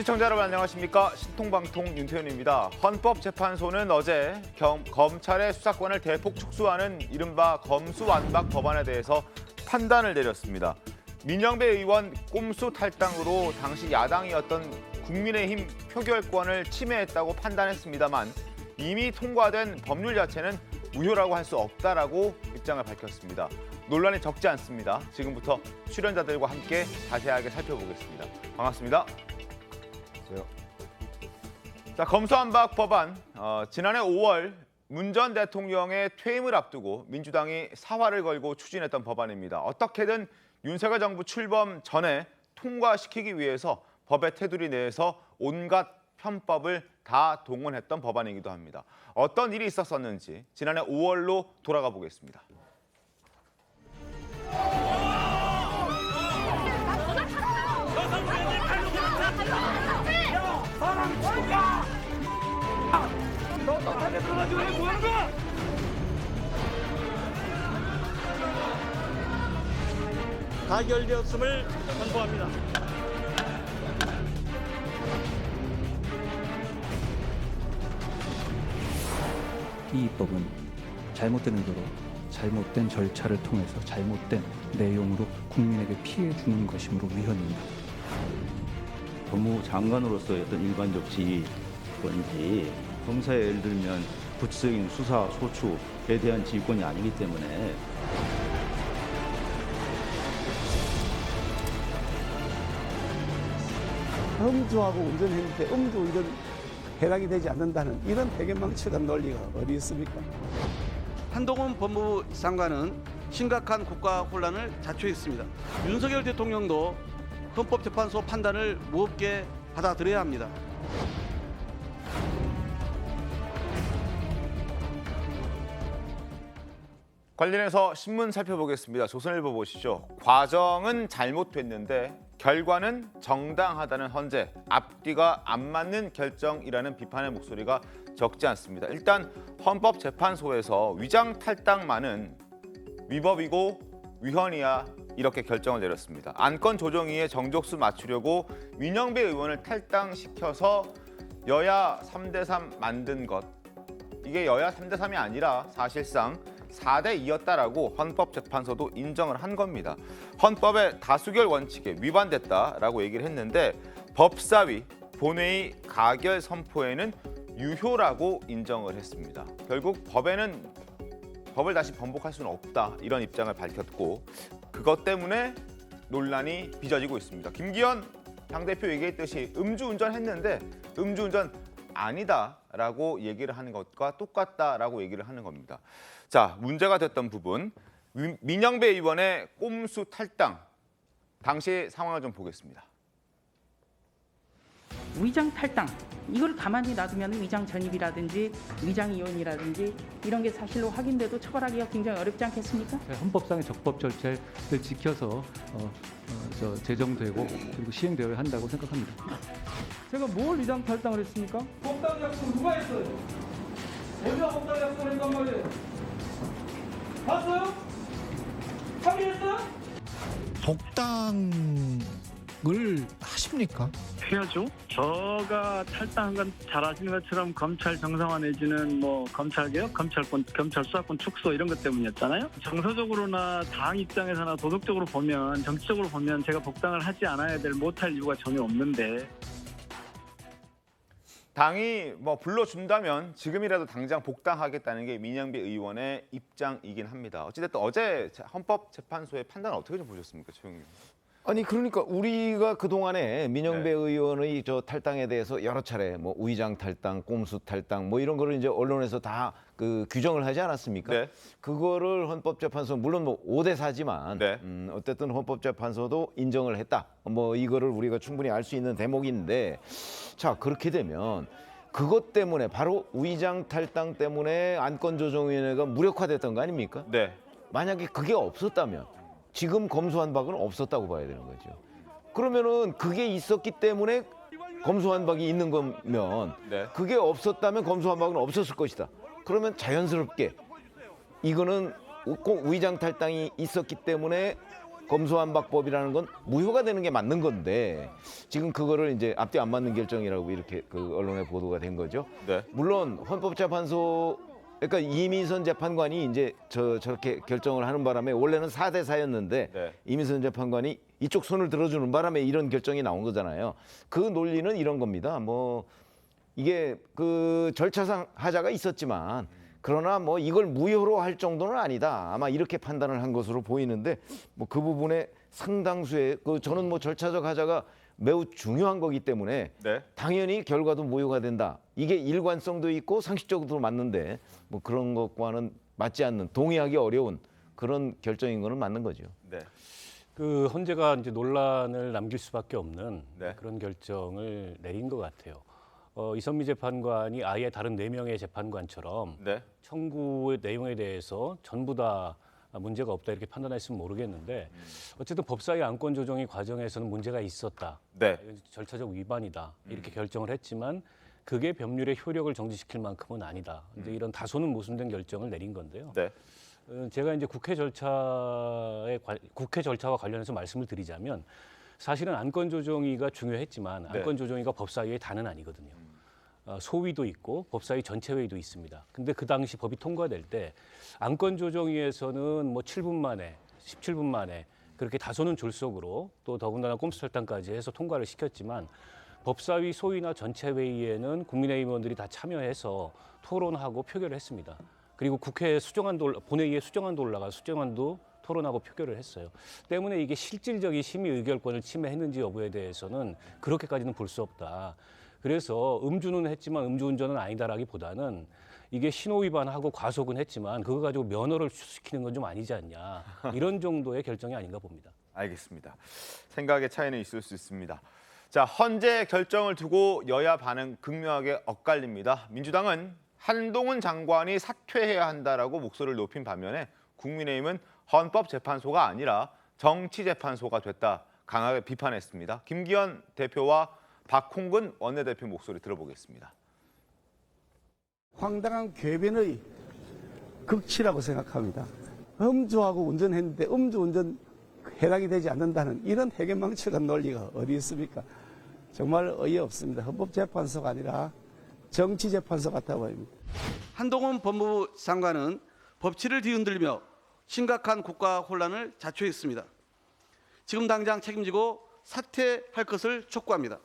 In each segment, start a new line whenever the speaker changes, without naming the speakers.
시청자 여러분 안녕하십니까? 신통방통 윤태현입니다. 헌법재판소는 어제 검찰의 수사권을 대폭 축소하는 이른바 검수완박 법안에 대해서 판단을 내렸습니다. 민영배 의원 꼼수 탈당으로 당시 야당이었던 국민의힘 표결권을 침해했다고 판단했습니다만 이미 통과된 법률 자체는 무효라고 할 수 없다라고 입장을 밝혔습니다. 논란이 적지 않습니다. 지금부터 출연자들과 함께 자세하게 살펴보겠습니다. 반갑습니다. 자, 검수완박 법안. 지난해 5월 문 전 대통령의 퇴임을 앞두고 민주당이 사활을 걸고 추진했던 법안입니다. 어떻게든 윤석열 정부 출범 전에 통과시키기 위해서 법의 테두리 내에서 온갖 편법을 다 동원했던 법안이기도 합니다. 어떤 일이 있었었는지 지난해 5월로 돌아가 보겠습니다.
너 달려들어가지고 왜 뭐하는 거야? 가결되었음을 선포합니다.
이 입법은 잘못된 의도로 잘못된 절차를 통해서 잘못된 내용으로 국민에게 피해 주는 것이므로 위헌입니다.
법무장관으로서의 어떤 일반적 지휘권이 검사의 예를 들면 구체적인 수사, 소추에 대한 지휘권이 아니기 때문에
음주하고 운전했을 때 음주운전 해당이 되지 않는다는 이런 배경망측한 논리가 어디 있습니까?
한동훈 법무부 장관은 심각한 국가 혼란을 자초했습니다. 윤석열 대통령도 헌법재판소 판단을 무겁게 받아들여야 합니다.
관련해서 신문 살펴보겠습니다. 조선일보 보시죠. 과정은 잘못됐는데 결과는 정당하다는 헌재, 앞뒤가 안 맞는 결정이라는 비판의 목소리가 적지 않습니다. 일단 헌법재판소에서 위장 탈당만은 위법이고 위헌이야 이렇게 결정을 내렸습니다. 안건조정위에 정족수 맞추려고 민영배 의원을 탈당시켜서 여야 3대3 만든 것. 이게 여야 3대3이 아니라 사실상 4대2였다라고 헌법재판소도 인정을 한 겁니다. 헌법의 다수결 원칙에 위반됐다라고 얘기를 했는데 법사위, 본회의 가결 선포에는 유효라고 인정을 했습니다. 결국 법을 다시 번복할 수는 없다 이런 입장을 밝혔고 그것 때문에 논란이 빚어지고 있습니다. 김기현 당대표 얘기했듯이 음주운전 했는데 음주운전 아니다라고 얘기를 하는 것과 똑같다라고 얘기를 하는 겁니다. 자, 문제가 됐던 부분, 민영배 의원의 꼼수 탈당, 당시 상황을 좀 보겠습니다.
위장 탈당, 이걸 가만히 놔두면 위장 전입이라든지 위장 이혼이라든지 이런 게 사실로 확인돼도 처벌하기가 굉장히 어렵지 않겠습니까?
헌법상의 적법 절차를 지켜서 제정되고 그리고 시행되어야 한다고 생각합니다.
제가 뭘 위장 탈당을 했습니까? 법당 약속 누가 했어요? 어디가 법당 약속을 했단 말이에요? 봤어요? 확인했어요?
복당을 하십니까?
해야죠. 저가 탈당한 건 잘 아시는 것처럼 검찰 정상화 내지는 뭐 검찰개혁, 검찰권, 검찰 수사권 축소 이런 것 때문이었잖아요. 정서적으로나 당 입장에서나 도덕적으로 보면, 정치적으로 보면 제가 복당을 하지 않아야 될 못할 이유가 전혀 없는데.
당이 불러준다면 지금이라도 당장 복당하겠다는 게 민영배 의원의 입장이긴 합니다. 어찌됐든 어제 헌법재판소의 판단을 어떻게 좀 보셨습니까, 최영님?
아니 그러니까 우리가 그동안에 민영배 의원의 저 탈당에 대해서 여러 차례 우의장 탈당, 꼼수 탈당 이런 거를 이제 언론에서 다 그 규정을 하지 않았습니까?
네.
그거를 헌법재판소 물론 5대 4지만
네.
어쨌든 헌법재판소도 인정을 했다. 이거를 우리가 충분히 알 수 있는 대목인데 자 그렇게 되면 그것 때문에 바로 우의장 탈당 때문에 안건조정위원회가 무력화됐던 거 아닙니까?
네.
만약에 그게 없었다면 지금 검수완박은 없었다고 봐야 되는 거죠. 그러면은 그게 있었기 때문에 검수완박이 있는 거면
네.
그게 없었다면 검수완박은 없었을 것이다. 그러면 자연스럽게 이거는 꼭 우의장 탈당이 있었기 때문에 검수완박법이라는 건 무효가 되는 게 맞는 건데 지금 그거를 이제 앞뒤 안 맞는 결정이라고 이렇게 그 언론에 보도가 된 거죠.
네.
물론 헌법재판소 그러니까 이민선 재판관이 이제 저렇게 결정을 하는 바람에 원래는 4대 4였는데
네.
이민선 재판관이 이쪽 손을 들어주는 바람에 이런 결정이 나온 거잖아요. 그 논리는 이런 겁니다. 뭐 이게 그 절차상 하자가 있었지만 그러나 뭐 이걸 무효로 할 정도는 아니다. 아마 이렇게 판단을 한 것으로 보이는데 뭐 그 부분에 상당수의 저는 뭐 절차적 하자가 매우 중요한 거기 때문에
네.
당연히 결과도 무효가 된다. 이게 일관성도 있고 상식적으로 맞는데 뭐 그런 것과는 맞지 않는 동의하기 어려운 그런 결정인 거는 맞는 거죠.
네.
그 헌재가 이제 논란을 남길 수밖에 없는
네.
그런 결정을 내린 것 같아요. 이선미 재판관이 아예 다른 4명의 재판관처럼
네.
청구의 내용에 대해서 전부 다 문제가 없다 이렇게 판단했으면 모르겠는데 어쨌든 법사위 안건 조정의 과정에서는 문제가 있었다.
네.
절차적 위반이다. 이렇게 결정을 했지만 그게 법률의 효력을 정지시킬 만큼은 아니다. 이제 이런 다소는 모순된 결정을 내린 건데요.
네.
제가 이제 국회 절차와 관련해서 말씀을 드리자면 사실은 안건 조정위가 중요했지만
네.
안건 조정위가 법사위의 다는 아니거든요. 소위도 있고 법사위 전체 회의도 있습니다. 근데 그 당시 법이 통과될 때 안건 조정위에서는 뭐 7분 만에, 17분 만에 그렇게 다소는 졸속으로 또 더군다나 꼼수설탕까지 해서 통과를 시켰지만 법사위 소위나 전체 회의에는 국민의힘 의원들이 다 참여해서 토론하고 표결을 했습니다. 그리고 국회에 본회의에 수정안도 올라가 수정안도 토론하고 표결을 했어요. 때문에 이게 실질적인 심의 의결권을 침해했는지 여부에 대해서는 그렇게까지는 볼 수 없다. 그래서 음주는 했지만 음주운전은 아니다라기보다는 이게 신호 위반하고 과속은 했지만 그거 가지고 면허를 취소시키는 건 좀 아니지 않냐. 이런 정도의 결정이 아닌가 봅니다.
알겠습니다. 생각의 차이는 있을 수 있습니다. 자, 헌재 결정을 두고 여야 반응 극명하게 엇갈립니다. 민주당은 한동훈 장관이 사퇴해야 한다라고 목소리를 높인 반면에 국민의힘은 헌법재판소가 아니라 정치재판소가 됐다 강하게 비판했습니다. 김기현 대표와 박홍근 원내대표 목소리 들어보겠습니다.
황당한 궤변의 극치라고 생각합니다. 음주하고 운전했는데 음주운전 해당이 되지 않는다는 이런 해괴망측한 논리가 어디 있습니까? 정말 어이없습니다. 헌법재판소가 아니라 정치재판소 같아 보입니다.
한동훈 법무부 장관은 법치를 뒤흔들며 심각한 국가 혼란을 자초했습니다. 지금 당장 책임지고 사퇴할 것을 촉구합니다.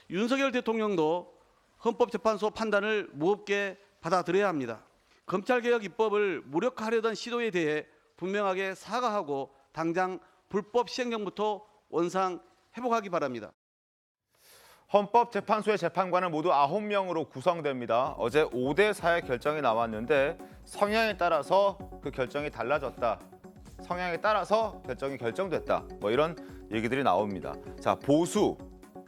윤석열 대통령도 헌법재판소 판단을 무겁게 받아들여야 합니다. 검찰개혁 입법을 무력화하려던 시도에 대해 분명하게 사과하고 당장 불법 시행령부터 원상 회복하기 바랍니다.
헌법재판소의 재판관은 모두 9명으로 구성됩니다. 어제 5대 4의 결정이 나왔는데 성향에 따라서 그 결정이 달라졌다. 성향에 따라서 결정이 결정됐다. 뭐 이런 얘기들이 나옵니다. 자, 보수,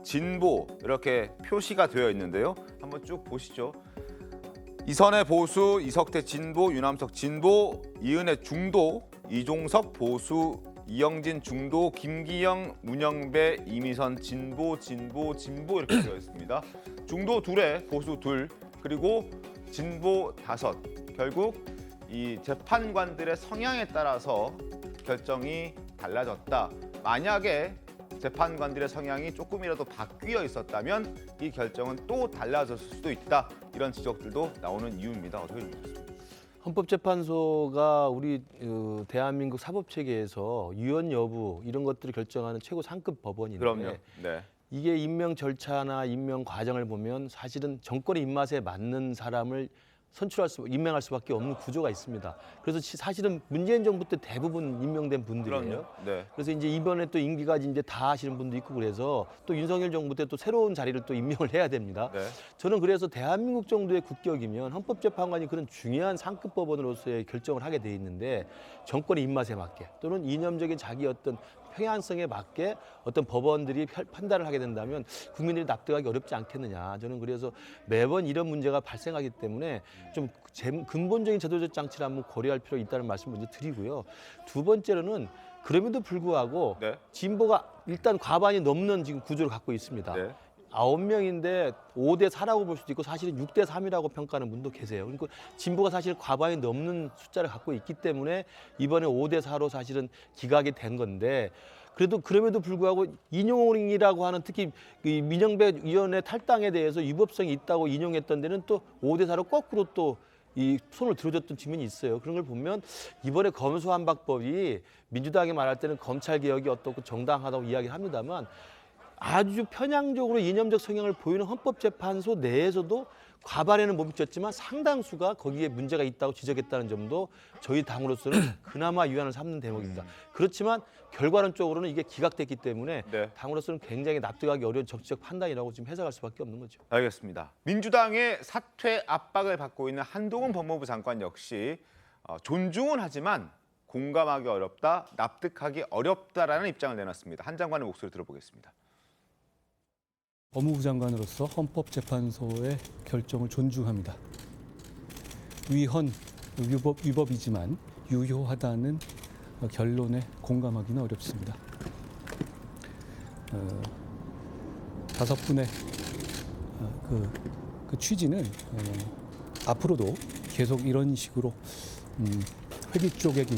진보 이렇게 표시가 되어 있는데요. 한번 쭉 보시죠. 이선의 보수, 이석태 진보, 유남석 진보, 이은혜 중도, 이종석 보수, 이영진 중도, 김기영, 문영배, 이미선 진보 이렇게 되어 있습니다. 중도 2에 보수 2, 그리고 진보 5. 결국 이 재판관들의 성향에 따라서 결정이 달라졌다. 만약에 재판관들의 성향이 조금이라도 바뀌어 있었다면 이 결정은 또 달라졌을 수도 있다. 이런 지적들도 나오는 이유입니다. 어떻게 보십니까?
헌법재판소가 우리 대한민국 사법체계에서 유연 여부 이런 것들을 결정하는 최고 상급 법원인데
그럼요. 네.
이게 임명 절차나 임명 과정을 보면 사실은 정권의 입맛에 맞는 사람을 임명할 수밖에 없는 구조가 있습니다. 그래서 사실은 문재인 정부 때 대부분 임명된 분들이에요.
그럼요. 네.
그래서 이제 이번에 또 임기가 이제 다 하시는 분도 있고 그래서 또 윤석열 정부 때 또 새로운 자리를 또 임명을 해야 됩니다.
네.
저는 그래서 대한민국 정도의 국격이면 헌법재판관이 그런 중요한 상급 법원으로서의 결정을 하게 돼 있는데 정권의 입맛에 맞게 또는 이념적인 자기 어떤 평양성에 맞게 어떤 법원들이 판단을 하게 된다면 국민들이 납득하기 어렵지 않겠느냐. 저는 그래서 매번 이런 문제가 발생하기 때문에 좀 근본적인 제도적 장치를 한번 고려할 필요가 있다는 말씀 먼저 드리고요. 두 번째로는 그럼에도 불구하고
네.
진보가 일단 과반이 넘는 지금 구조를 갖고 있습니다.
네.
9명인데 5대 4라고 볼 수도 있고 사실은 6대 3이라고 평가하는 분도 계세요. 그러니까 진보가 사실 과반이 넘는 숫자를 갖고 있기 때문에 이번에 5대 4로 사실은 기각이 된 건데 그래도 그럼에도 불구하고 인용이라고 하는 특히 이 민영배 위원회 탈당에 대해서 위법성이 있다고 인용했던 데는 또 5대 4로 거꾸로 또 이 손을 들어줬던 측면이 있어요. 그런 걸 보면 이번에 검수완박법이 민주당이 말할 때는 검찰개혁이 어떻고 정당하다고 이야기를 합니다만 아주 편향적으로 이념적 성향을 보이는 헌법재판소 내에서도 과반에는 못 미쳤지만 상당수가 거기에 문제가 있다고 지적했다는 점도 저희 당으로서는 그나마 위안을 삼는 대목입니다. 그렇지만 결과론적으로는 이게 기각됐기 때문에 당으로서는 굉장히 납득하기 어려운 정치적 판단이라고 지금 해석할 수밖에 없는 거죠.
알겠습니다. 민주당의 사퇴 압박을 받고 있는 한동훈 법무부 장관 역시 존중은 하지만 공감하기 어렵다, 납득하기 어렵다라는 입장을 내놨습니다. 한 장관의 목소리 들어보겠습니다.
법무부 장관으로서 헌법재판소의 결정을 존중합니다. 위법이지만 유효하다는 결론에 공감하기는 어렵습니다. 5분의 그 취지는 앞으로도 계속 이런 식으로 회기 쪼개기,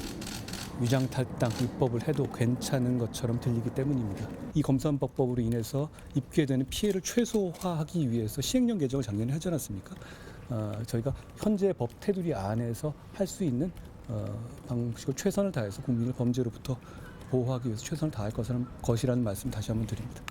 위장 탈당 입법을 해도 괜찮은 것처럼 들리기 때문입니다. 이 검수완박법으로 인해서 입게 되는 피해를 최소화하기 위해서 시행령 개정을 작년에 하지 않았습니까? 저희가 현재 법 테두리 안에서 할 수 있는 방식으로 최선을 다해서 국민을 범죄로부터 보호하기 위해서 최선을 다할 것이라는 말씀 다시 한번 드립니다.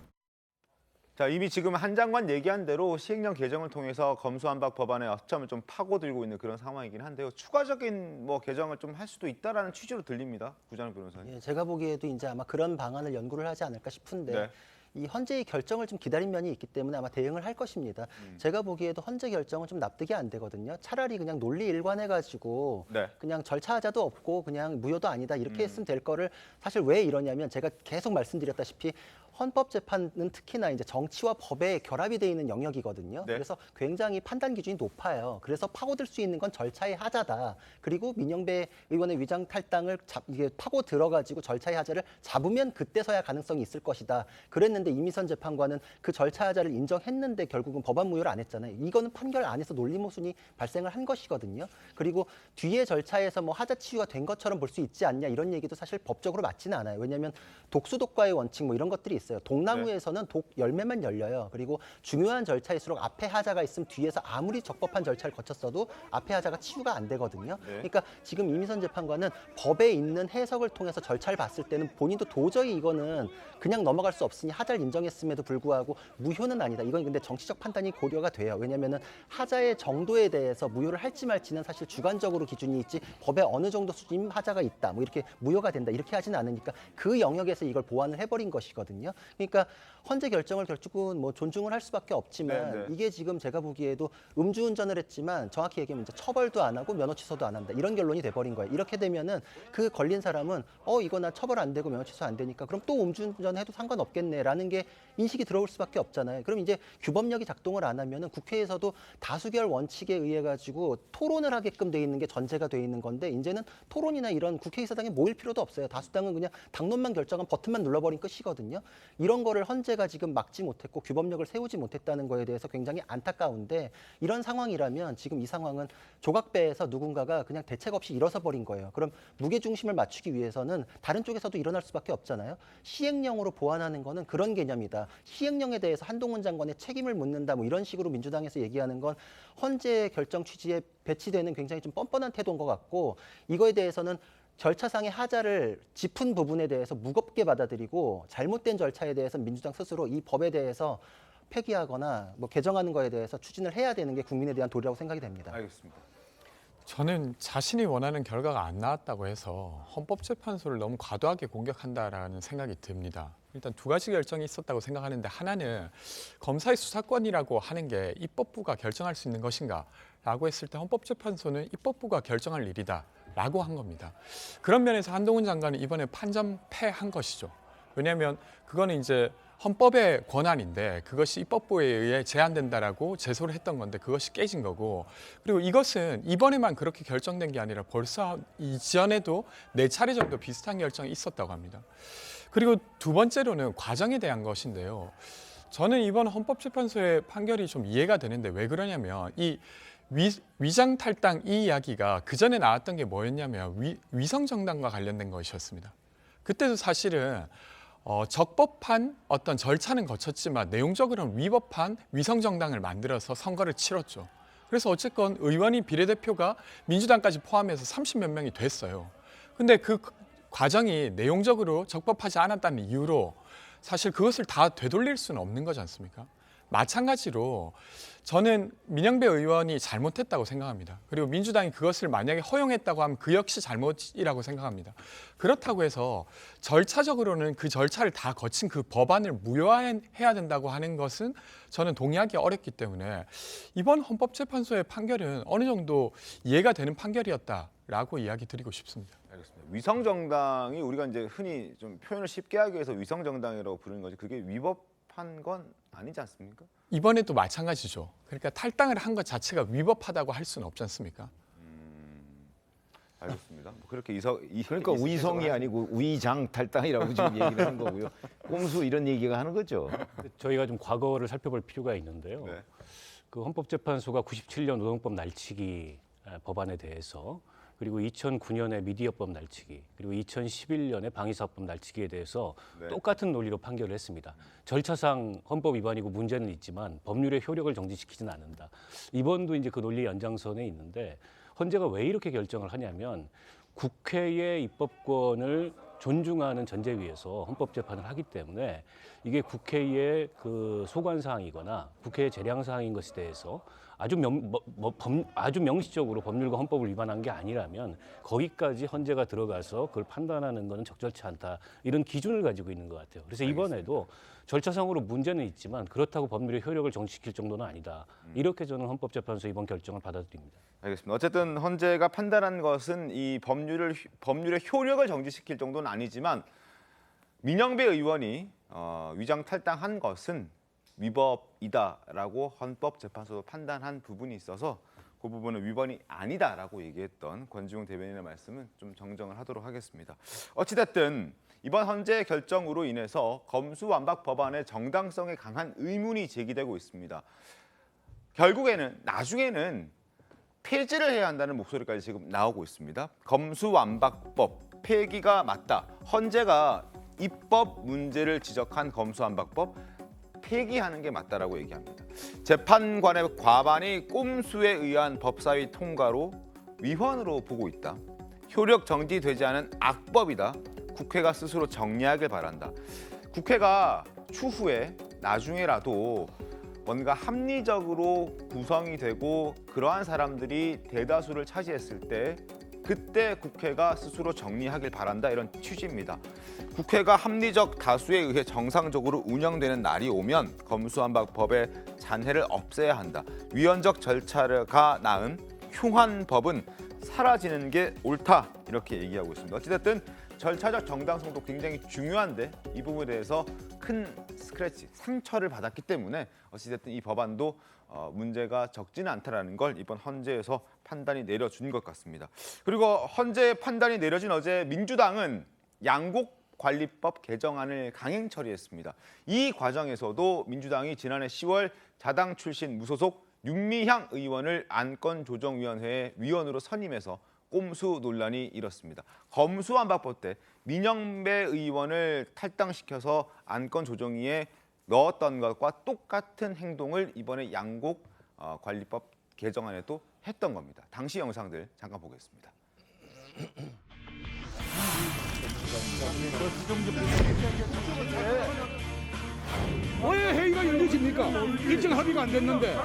자, 이미 지금 한 장관 얘기한 대로 시행령 개정을 통해서 검수완박 법안의 허점을 좀 파고들고 있는 그런 상황이긴 한데요. 추가적인 개정을 좀 할 수도 있다라는 취지로 들립니다. 구자능 변호사님.
예, 제가 보기에도 이제 아마 그런 방안을 연구를 하지 않을까 싶은데 이 헌재의 결정을 좀 기다린 면이 있기 때문에 아마 대응을 할 것입니다. 제가 보기에도 헌재 결정은 좀 납득이 안 되거든요. 차라리 그냥 논리 일관해가지고 그냥 절차하자도 없고 그냥 무효도 아니다 이렇게 했으면 될 거를 사실 왜 이러냐면 제가 계속 말씀드렸다시피 헌법재판은 특히나 이제 정치와 법의 결합이 돼 있는 영역이거든요. 그래서 굉장히 판단 기준이 높아요. 그래서 파고들 수 있는 건 절차의 하자다. 그리고 민영배 의원의 위장 탈당을 이게 파고 들어가지고 절차의 하자를 잡으면 그때서야 가능성이 있을 것이다. 그랬는데 이미선 재판관은 그 절차 하자를 인정했는데 결국은 법안 무효를 안 했잖아요. 이거는 판결 안에서 논리 모순이 발생을 한 것이거든요. 그리고 뒤에 절차에서 하자 치유가 된 것처럼 볼 수 있지 않냐 이런 얘기도 사실 법적으로 맞지는 않아요. 왜냐하면 독수독과의 원칙 이런 것들이 있어요. 동나무에서는 독 열매만 열려요. 그리고 중요한 절차일수록 앞에 하자가 있으면 뒤에서 아무리 적법한 절차를 거쳤어도 앞에 하자가 치유가 안 되거든요. 그러니까 지금 이미선 재판관은 법에 있는 해석을 통해서 절차를 봤을 때는 본인도 도저히 이거는 그냥 넘어갈 수 없으니 하자를 인정했음에도 불구하고 무효는 아니다. 이건 근데 정치적 판단이 고려가 돼요. 왜냐하면 하자의 정도에 대해서 무효를 할지 말지는 사실 주관적으로 기준이 있지 법에 어느 정도 수준 하자가 있다. 이렇게 무효가 된다. 이렇게 하지는 않으니까 그 영역에서 이걸 보완을 해버린 것이거든요. 그러니까 헌재 결정을 결국은 존중을 할 수밖에 없지만 이게 지금 제가 보기에도 음주운전을 했지만 정확히 얘기하면 이제 처벌도 안 하고 면허 취소도 안 한다. 이런 결론이 돼버린 거예요. 이렇게 되면은 그 걸린 사람은 이거 나 처벌 안 되고 면허 취소 안 되니까 그럼 또 음주운전 해도 상관없겠네라는 게 인식이 들어올 수밖에 없잖아요. 그럼 이제 규범력이 작동을 안 하면은 국회에서도 다수결 원칙에 의해 가지고 토론을 하게끔 돼 있는 게 전제가 돼 있는 건데 이제는 토론이나 이런 국회의사당에 모일 필요도 없어요. 다수당은 그냥 당론만 결정한 버튼만 눌러버린 끝이거든요. 이런 거를 헌재가 지금 막지 못했고 규범력을 세우지 못했다는 거에 대해서 굉장히 안타까운데 이런 상황이라면 지금 이 상황은 조각배에서 누군가가 그냥 대책 없이 일어서 버린 거예요. 그럼 무게중심을 맞추기 위해서는 다른 쪽에서도 일어날 수밖에 없잖아요. 시행령으로 보완하는 거는 그런 개념이다. 시행령에 대해서 한동훈 장관의 책임을 묻는다. 이런 식으로 민주당에서 얘기하는 건 헌재 결정 취지에 배치되는 굉장히 좀 뻔뻔한 태도인 것 같고 이거에 대해서는 절차상의 하자를 짚은 부분에 대해서 무겁게 받아들이고 잘못된 절차에 대해서 민주당 스스로 이 법에 대해서 폐기하거나 개정하는 거에 대해서 추진을 해야 되는 게 국민에 대한 도리라고 생각이 됩니다.
알겠습니다.
저는 자신이 원하는 결과가 안 나왔다고 해서 헌법재판소를 너무 과도하게 공격한다라는 생각이 듭니다. 일단 두 가지 결정이 있었다고 생각하는데 하나는 검사의 수사권이라고 하는 게 입법부가 결정할 수 있는 것인가 라고 했을 때 헌법재판소는 입법부가 결정할 일이다 라고 한 겁니다. 그런 면에서 한동훈 장관은 이번에 판정 패한 것이죠. 왜냐하면 그거는 이제 헌법의 권한인데 그것이 입법부에 의해 제한된다라고 제소를 했던 건데 그것이 깨진 거고 그리고 이것은 이번에만 그렇게 결정된 게 아니라 벌써 이전에도 4차례 정도 비슷한 결정이 있었다고 합니다. 그리고 두 번째로는 과정에 대한 것인데요. 저는 이번 헌법재판소의 판결이 좀 이해가 되는데 왜 그러냐면 이 위장 탈당 이 이야기가 그 전에 나왔던 게 뭐였냐면 위성 정당과 관련된 것이었습니다. 그때도 사실은 적법한 어떤 절차는 거쳤지만 내용적으로는 위법한 위성 정당을 만들어서 선거를 치렀죠. 그래서 어쨌건 의원이 비례대표가 민주당까지 포함해서 30몇 명이 됐어요. 근데 그 과정이 내용적으로 적법하지 않았다는 이유로 사실 그것을 다 되돌릴 수는 없는 거지 않습니까? 마찬가지로 저는 민영배 의원이 잘못했다고 생각합니다. 그리고 민주당이 그것을 만약에 허용했다고 하면 그 역시 잘못이라고 생각합니다. 그렇다고 해서 절차적으로는 그 절차를 다 거친 그 법안을 무효화해야 된다고 하는 것은 저는 동의하기 어렵기 때문에 이번 헌법재판소의 판결은 어느 정도 이해가 되는 판결이었다라고 이야기 드리고 싶습니다.
알겠습니다. 위성정당이 우리가 이제 흔히 좀 표현을 쉽게 하기 위해서 위성정당이라고 부르는 거지 그게 위법한 건 아니지 않습니까?
이번에도 마찬가지죠. 그러니까 탈당을 한 것 자체가 위법하다고 할 수는 없지 않습니까?
알겠습니다. 뭐 그렇게
그러니까 위성이 아니고 위장 탈당이라고 지금 얘기를 하는 거고요. 꼼수 이런 얘기가 하는 거죠.
저희가 좀 과거를 살펴볼 필요가 있는데요.
네.
그 헌법재판소가 97년 노동법 날치기 법안에 대해서 그리고 2009년에 미디어법 날치기 그리고 2011년에 방위사업법 날치기에 대해서
네.
똑같은 논리로 판결을 했습니다. 절차상 헌법 위반이고 문제는 있지만 법률의 효력을 정지시키지는 않는다. 이번도 이제 그 논리 연장선에 있는데 헌재가 왜 이렇게 결정을 하냐면 국회의 입법권을 존중하는 전제 위에서 헌법재판을 하기 때문에 이게 국회의 그 소관 사항이거나 국회의 재량 사항인 것에 대해서 아주 명시적으로 법률과 헌법을 위반한 게 아니라면 거기까지 헌재가 들어가서 그걸 판단하는 것은 적절치 않다. 이런 기준을 가지고 있는 것 같아요. 그래서 이번에도 절차상으로 문제는 있지만 그렇다고 법률의 효력을 정지시킬 정도는 아니다. 이렇게 저는 헌법재판소 이번 결정을 받아들입니다.
알겠습니다. 어쨌든 헌재가 판단한 것은 이 법률의 효력을 정지시킬 정도는 아니지만 민영배 의원이 위장 탈당한 것은 위법이다라고 헌법재판소도 판단한 부분이 있어서 그 부분은 위반이 아니다라고 얘기했던 권지웅 대변인의 말씀은 좀 정정을 하도록 하겠습니다. 어찌됐든 이번 헌재 결정으로 인해서 검수완박 법안의 정당성에 강한 의문이 제기되고 있습니다. 결국에는 나중에는 폐지를 해야 한다는 목소리까지 지금 나오고 있습니다. 검수완박법 폐기가 맞다. 헌재가 입법 문제를 지적한 검수완박법 폐기하는 게 맞다라고 얘기합니다. 재판관의 과반이 꼼수에 의한 법사위 통과로 위헌으로 보고 있다. 효력 정지되지 않은 악법이다. 국회가 스스로 정리하길 바란다. 국회가 추후에 나중에라도 뭔가 합리적으로 구성이 되고 그러한 사람들이 대다수를 차지했을 때 그때 국회가 스스로 정리하길 바란다 이런 취지입니다. 국회가 합리적 다수에 의해 정상적으로 운영되는 날이 오면 검수완박법의 잔해를 없애야 한다. 위헌적 절차가 낳은 흉한 법은 사라지는 게 옳다 이렇게 얘기하고 있습니다. 어찌됐든 절차적 정당성도 굉장히 중요한데 이 부분에 대해서 큰 스크래치, 상처를 받았기 때문에 어찌됐든 이 법안도 문제가 적지는 않다라는 걸 이번 헌재에서 판단이 내려준 것 같습니다. 그리고 헌재 판단이 내려진 어제 민주당은 양곡관리법 개정안을 강행 처리했습니다. 이 과정에서도 민주당이 지난해 10월 자당 출신 무소속 윤미향 의원을 안건조정위원회의 위원으로 선임해서 꼼수 논란이 일었습니다. 검수완박법 때 민영배 의원을 탈당시켜서 안건조정위에 넣었던 것과 똑같은 행동을 이번에 양곡관리법 개정안에도 했던 겁니다. 당시 영상들 잠깐 보겠습니다.
왜 회의가 열리십니까? 일정 합의가 안 됐는데.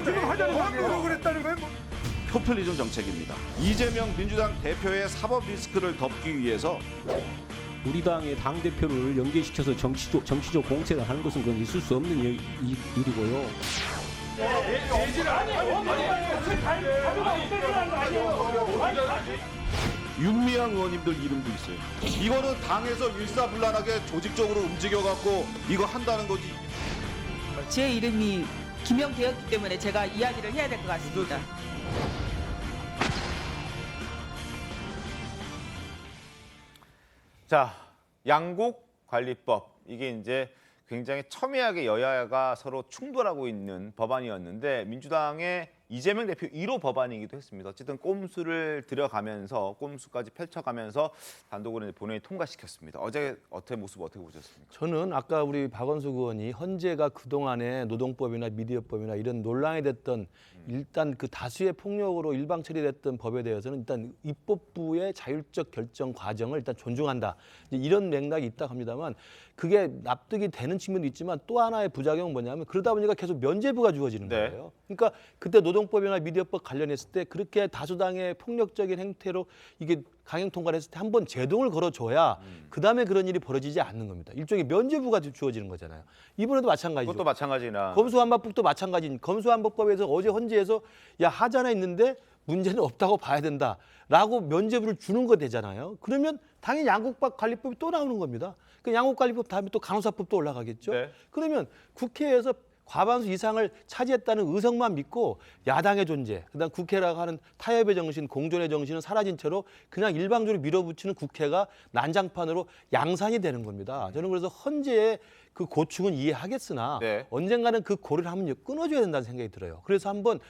지금 하자는 그랬다는 거예요?
포퓰리즘 정책입니다. 이재명 민주당 대표의 사법 리스크를 덮기 위해서
우리 당의 당 대표를 연계시켜서 정치적 공세를 하는 것은 그건 있을 수 없는 일이고요.
윤미향 의원님들 이름도 있어요. 이거는 당에서 일사불란하게 조직적으로 움직여갖고 이거 한다는 거지.
제 이름이 기명되었기 때문에 제가 이야기를 해야 될 것 같습니다.
자, 양곡관리법 이게 이제 굉장히 첨예하게 여야가 서로 충돌하고 있는 법안이었는데 민주당의 이재명 대표 1호 법안이기도 했습니다. 어쨌든 꼼수를 들여가면서 꼼수까지 펼쳐가면서 단독으로 본회의 통과시켰습니다. 어제 모습 어떻게 보셨습니까?
저는 아까 우리 박원석 의원이 헌재가 그동안에 노동법이나 미디어법이나 이런 논란이 됐던 일단 그 다수의 폭력으로 일방 처리됐던 법에 대해서는 일단 입법부의 자율적 결정 과정을 일단 존중한다. 이제 이런 맥락이 있다 합니다만 그게 납득이 되는 측면도 있지만 또 하나의 부작용은 뭐냐면 그러다 보니까 계속 면죄부가 주어지는 거예요. 그러니까 그때 노동법이나 미디어법 관련했을 때 그렇게 다수당의 폭력적인 행태로 이게 강행 통과를 했을 때 한 번 제동을 걸어줘야 그다음에 그런 일이 벌어지지 않는 겁니다. 일종의 면죄부가 주어지는 거잖아요. 이번에도 마찬가지죠.
그것도 마찬가지나.
검수완박법도 마찬가지인 검수완박법에서 어제 헌재에서 야 하자나 있는데 문제는 없다고 봐야 된다라고 면죄부를 주는 거 되잖아요. 그러면 당연히 양국관리법이 또 나오는 겁니다. 그 양국관리법 다음에 또 간호사법도 올라가겠죠.
네.
그러면 국회에서 과반수 이상을 차지했다는 의석만 믿고 야당의 존재, 그다음 국회라고 하는 타협의 정신, 공존의 정신은 사라진 채로 그냥 일방적으로 밀어붙이는 국회가 난장판으로 양산이 되는 겁니다. 저는 그래서 헌재의 그 고충은 이해하겠으나 언젠가는 그 고리를 한번 끊어줘야 된다는 생각이 들어요. 그래서 한번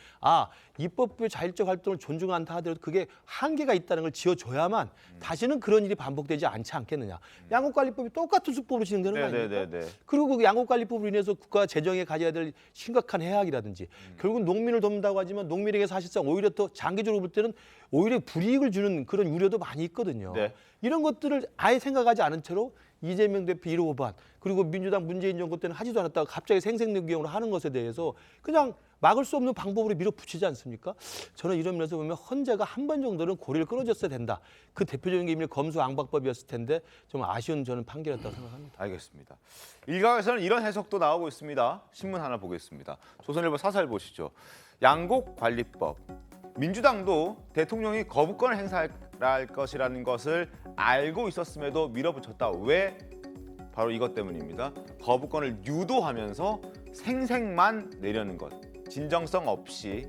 입법부의 자율적 활동을 존중한다 하더라도 그게 한계가 있다는 걸 지어줘야만 다시는 그런 일이 반복되지 않지 않겠느냐. 양국관리법이 똑같은 수법으로 진행되는 거 아닙니까? 그리고 그 양국관리법으로 인해서 국가 재정에 가져야 될 심각한 해악이라든지 결국 농민을 돕는다고 하지만 농민에게 사실상 오히려 더 장기적으로 볼 때는 오히려 불이익을 주는 그런 우려도 많이 있거든요. 이런 것들을 아예 생각하지 않은 채로 이재명 대표 1호 법안 그리고 민주당 문재인 정부 때는 하지도 않았다가 갑자기 생색내기용으로 하는 것에 대해서 그냥 막을 수 없는 방법으로 밀어붙이지 않습니까? 저는 이런 면에서 보면 헌재가 한 번 정도는 고리를 끊어줬어야 된다. 그 대표적인 게 이미 검수완박법이었을 텐데 좀 아쉬운 저는 판결이었다고 생각합니다.
알겠습니다. 일각에서는 이런 해석도 나오고 있습니다. 신문 하나 보겠습니다. 조선일보 사설 보시죠. 양곡관리법. 민주당도 대통령이 거부권을 행사할 것이라는 것을 알고 있었음에도 밀어붙였다. 왜? 바로 이것 때문입니다. 거부권을 유도하면서 생색만 내려는 것. 진정성 없이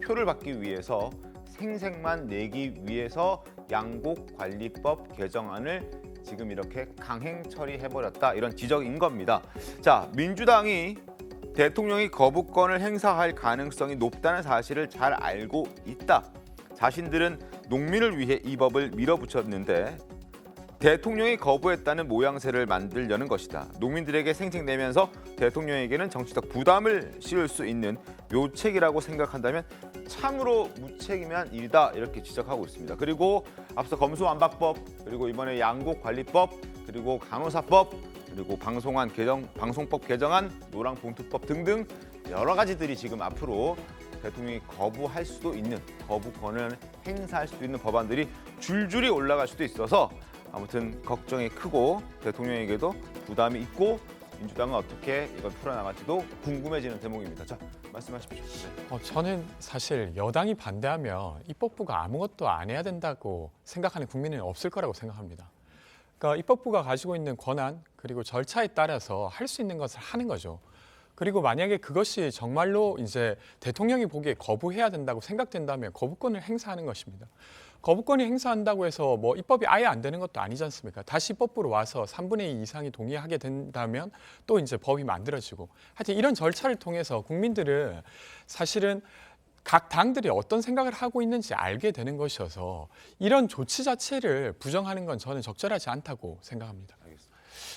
표를 받기 위해서 생색만 내기 위해서 양곡관리법 개정안을 지금 이렇게 강행 처리해버렸다. 이런 지적인 겁니다. 자, 민주당이 대통령이 거부권을 행사할 가능성이 높다는 사실을 잘 알고 있다. 자신들은 농민을 위해 이 법을 밀어붙였는데 대통령이 거부했다는 모양새를 만들려는 것이다. 농민들에게 생색내면서 대통령에게는 정치적 부담을 씌울 수 있는 묘책이라고 생각한다면 참으로 무책임한 일이다. 이렇게 지적하고 있습니다. 그리고 앞서 검수완박법, 그리고 이번에 양곡관리법, 그리고 간호사법, 그리고 방송법 개정안, 노랑봉투법 등등 여러 가지들이 지금 앞으로 대통령이 거부할 수도 있는, 거부권을 행사할 수도 있는 법안들이 줄줄이 올라갈 수도 있어서 아무튼 걱정이 크고 대통령에게도 부담이 있고 민주당은 어떻게 이걸 풀어나갈지도 궁금해지는 대목입니다. 자, 말씀하십시오.
저는 사실 여당이 반대하면 입법부가 아무것도 안 해야 된다고 생각하는 국민은 없을 거라고 생각합니다. 그러니까 입법부가 가지고 있는 권한 그리고 절차에 따라서 할 수 있는 것을 하는 거죠. 그리고 만약에 그것이 정말로 이제 대통령이 보기에 거부해야 된다고 생각된다면 거부권을 행사하는 것입니다. 거부권이 행사한다고 해서 뭐 입법이 아예 안 되는 것도 아니지 않습니까? 다시 입법부로 와서 3분의 2 이상이 동의하게 된다면 또 이제 법이 만들어지고 하여튼 이런 절차를 통해서 국민들은 사실은 각 당들이 어떤 생각을 하고 있는지 알게 되는 것이어서 이런 조치 자체를 부정하는 건 저는 적절하지 않다고 생각합니다.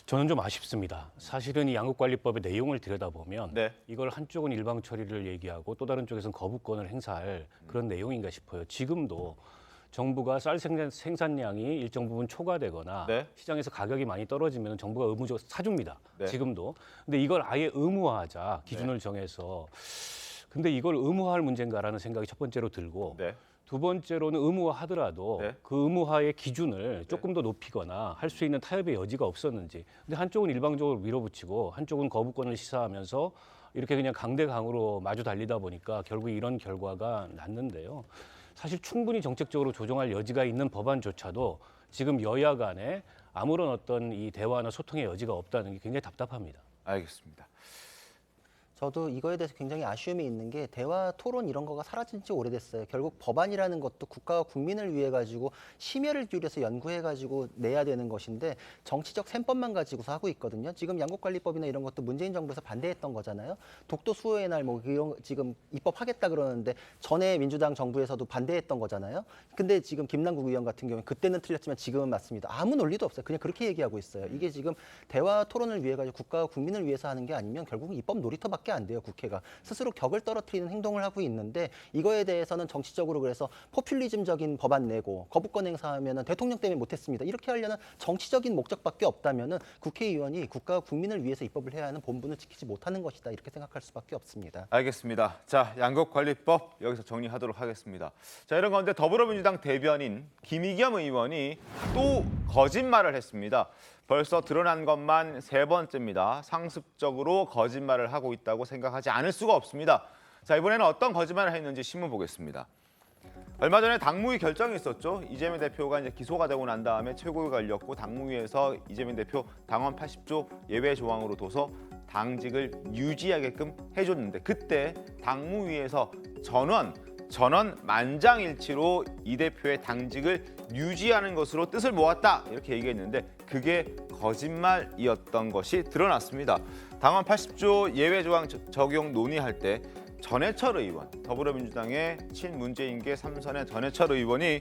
저는 좀 아쉽습니다. 사실은 이 양국관리법의 내용을 들여다보면 이걸 한쪽은 일방 처리를 얘기하고 또 다른 쪽에서는 거부권을 행사할 그런 내용인가 싶어요. 지금도 정부가 쌀 생산량이 일정 부분 초과되거나 시장에서 가격이 많이 떨어지면 정부가 의무적으로 사줍니다. 지금도. 근데 이걸 아예 의무화하자 기준을 정해서. 근데 이걸 의무화할 문제인가라는 생각이 첫 번째로 들고 두 번째로는 의무화하더라도 그 의무화의 기준을 조금 더 높이거나 할 수 있는 타협의 여지가 없었는지. 근데 한쪽은 일방적으로 밀어붙이고 한쪽은 거부권을 시사하면서 이렇게 그냥 강대강으로 마주 달리다 보니까 결국 이런 결과가 났는데요. 사실 충분히 정책적으로 조정할 여지가 있는 법안조차도 지금 여야 간에 아무런 어떤 이 대화나 소통의 여지가 없다는 게 굉장히 답답합니다.
알겠습니다.
저도 이거에 대해서 굉장히 아쉬움이 있는 게 대화 토론 이런 거가 사라진 지 오래됐어요. 결국 법안이라는 것도 국가와 국민을 위해 가지고 심혈을 기울여서 연구해 가지고 내야 되는 것인데 정치적 셈법만 가지고서 하고 있거든요. 지금 양곡관리법이나 이런 것도 문재인 정부에서 반대했던 거잖아요. 독도 수호의 날 뭐 지금 입법하겠다 그러는데 전에 민주당 정부에서도 반대했던 거잖아요. 근데 지금 김남국 의원 같은 경우에 그때는 틀렸지만 지금은 맞습니다. 아무 논리도 없어요. 그냥 그렇게 얘기하고 있어요. 이게 지금 대화 토론을 위해 가지고 국가와 국민을 위해서 하는 게 아니면 결국은 입법 놀이터밖에 안 돼요. 국회가 스스로 격을 떨어뜨리는 행동을 하고 있는데 이거에 대해서는 정치적으로 그래서 포퓰리즘적인 법안 내고 거부권 행사하면은 대통령 때문에 못했습니다. 이렇게 하려는 정치적인 목적밖에 없다면은 국회의원이 국가와 국민을 위해서 입법을 해야 하는 본분을 지키지 못하는 것이다. 이렇게 생각할 수밖에 없습니다.
알겠습니다. 자, 양곡관리법 여기서 정리하도록 하겠습니다. 자, 이런 가운데 더불어민주당 대변인 김의겸 의원이 또 거짓말을 했습니다. 벌써 드러난 것만 3번째입니다. 상습적으로 거짓말을 하고 있다고 생각하지 않을 수가 없습니다. 자, 이번에는 어떤 거짓말을 했는지 신문 보겠습니다. 얼마 전에 당무위 결정이 있었죠. 이재명 대표가 이제 기소가 되고 난 다음에 최고위가 열렸고 당무위에서 이재명 대표 당원 80조 예외 조항으로 둬서 당직을 유지하게끔 해줬는데 그때 당무위에서 전원 만장일치로 이 대표의 당직을 유지하는 것으로 뜻을 모았다 이렇게 얘기했는데 그게 거짓말이었던 것이 드러났습니다. 당원 80조 예외 조항 적용 논의할 때 전해철 의원, 더불어민주당의 친문재인계 3선의 전해철 의원이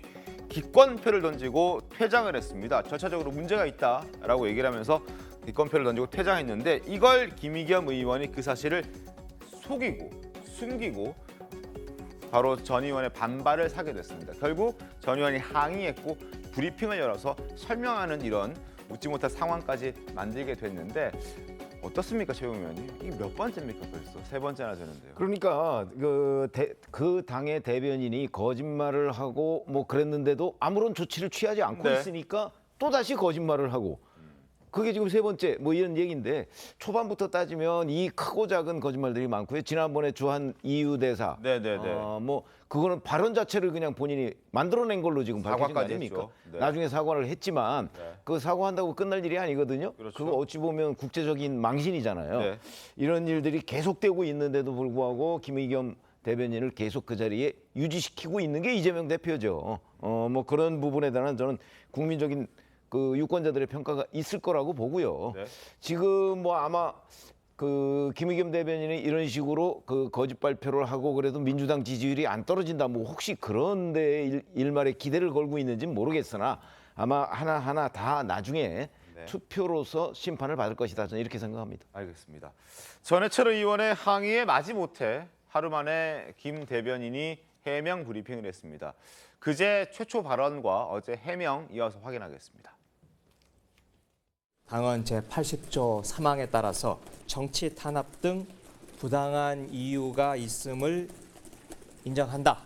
기권표를 던지고 퇴장을 했습니다. 절차적으로 문제가 있다라고 얘기를 하면서 기권표를 던지고 퇴장했는데 이걸 김의겸 의원이 그 사실을 속이고 숨기고 바로 전 의원의 반발을 사게 됐습니다. 결국 전 의원이 항의했고 브리핑을 열어서 설명하는 이런 웃지 못할 상황까지 만들게 됐는데 어떻습니까, 최용 의원님? 이게 몇 번째입니까 벌써? 3번째나 되는데요.
그러니까 그 당의 대변인이 거짓말을 하고 뭐 그랬는데도 아무런 조치를 취하지 않고
네.
있으니까 또 다시 거짓말을 하고 그게 지금 3번째 뭐 이런 얘기인데 초반부터 따지면 이 크고 작은 거짓말들이 많고요. 지난번에 주한 EU 대사 뭐 그거는 발언 자체를 그냥 본인이 만들어낸 걸로 지금 밝혀진 거 아닙니까?
했죠. 네.
나중에 사과를 했지만
네.
그 사과한다고 끝날 일이 아니거든요.
그렇죠.
그거 어찌 보면 국제적인 망신이잖아요.
네.
이런 일들이 계속되고 있는데도 불구하고 김의겸 대변인을 계속 그 자리에 유지시키고 있는 게 이재명 대표죠. 뭐 그런 부분에 대한 저는 국민적인 그 유권자들의 평가가 있을 거라고 보고요.
네.
지금 뭐 아마 그 김의겸 대변인이 이런 식으로 그 거짓 발표를 하고 그래도 민주당 지지율이 안 떨어진다. 뭐 혹시 그런 데 일말에 기대를 걸고 있는지는 모르겠으나 아마 하나하나 다 나중에 투표로서 심판을 받을 것이다. 저는 이렇게 생각합니다.
알겠습니다. 전해철 의원의 항의에 마지못해 하루 만에 김 대변인이 해명 브리핑을 했습니다. 그제 최초 발언과 어제 해명 이어서 확인하겠습니다.
당헌 제80조 3항에 따라서 정치 탄압 등 부당한 이유가 있음을 인정한다라고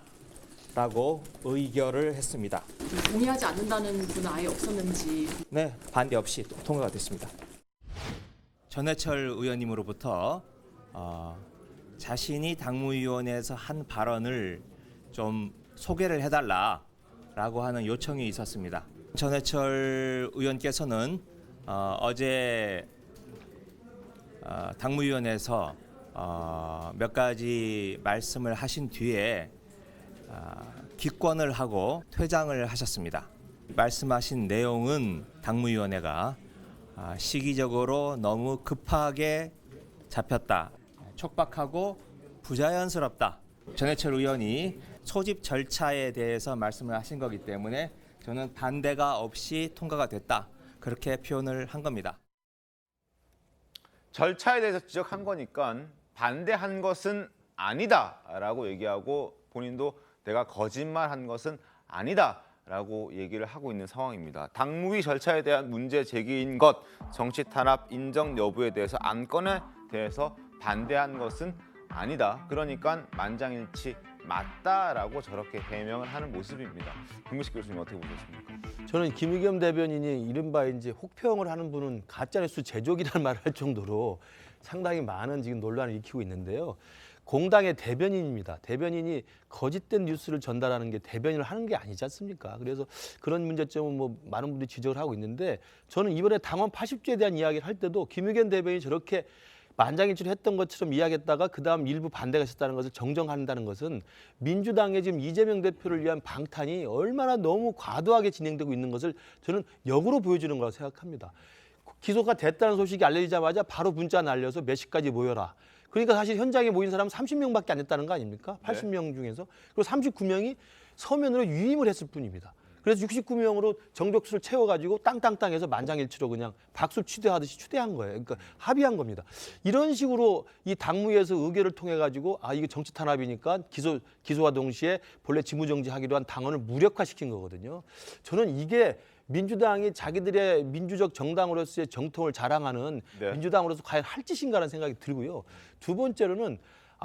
의결을 했습니다.
동의하지 않는다는 분은 아예 없었는지.
네, 반대 없이 통과가 됐습니다. 전해철 의원님으로부터 자신이 당무위원회에서 한 발언을 좀 소개를 해달라라고 하는 요청이 있었습니다. 전해철 의원께서는 어제 당무위원회에서 몇 가지 말씀을 하신 뒤에 기권을 하고 퇴장을 하셨습니다. 말씀하신 내용은 당무위원회가 시기적으로 너무 급하게 잡혔다, 촉박하고 부자연스럽다. 전해철 의원이 소집 절차에 대해서 말씀을 하신 거기 때문에 저는 반대가 없이 통과가 됐다. 그렇게 표현을 한 겁니다.
절차에 대해서 지적한 거니까 반대한 것은 아니다라고 얘기하고 본인도 내가 거짓말한 것은 아니다라고 얘기를 하고 있는 상황입니다. 당무위 절차에 대한 문제 제기인 것, 정치 탄압 인정 여부에 대해서 안건에 대해서 반대한 것은 아니다. 그러니까 만장일치 맞다라고 저렇게 해명을 하는 모습입니다. 김무식 교수님 어떻게 보셨습니까?
저는 김의겸 대변인이 이른바 이제 혹평을 하는 분은 가짜뉴스 제조기라는 말을 할 정도로 상당히 많은 지금 논란을 일으키고 있는데요. 공당의 대변인입니다. 대변인이 거짓된 뉴스를 전달하는 게 대변인을 하는 게 아니지 않습니까? 그래서 그런 문제점은 뭐 많은 분들이 지적을 하고 있는데 저는 이번에 당원 80조에 대한 이야기를 할 때도 김의겸 대변인이 저렇게 만장일치했던 것처럼 이야기했다가 그다음 일부 반대가 있었다는 것을 정정한다는 것은 민주당의 지금 이재명 대표를 위한 방탄이 얼마나 너무 과도하게 진행되고 있는 것을 저는 역으로 보여주는 거라고 생각합니다. 기소가 됐다는 소식이 알려지자마자 바로 문자 날려서 몇 시까지 모여라. 그러니까 사실 현장에 모인 사람은 30명밖에 안 됐다는 거 아닙니까? 80명 중에서. 그리고 39명이 서면으로 유임을 했을 뿐입니다. 그래서 69명으로 정족수를 채워가지고 땅땅땅해서 만장일치로 그냥 박수 추대하듯이 추대한 거예요. 그러니까 합의한 겁니다. 이런 식으로 이 당무위에서 의결을 통해 가지고 이게 정치 탄압이니까 기소와 동시에 본래 직무정지하기로 한 당원을 무력화시킨 거거든요. 저는 이게 민주당이 자기들의 민주적 정당으로서의 정통을 자랑하는 민주당으로서 과연 할 짓인가라는 생각이 들고요. 두 번째로는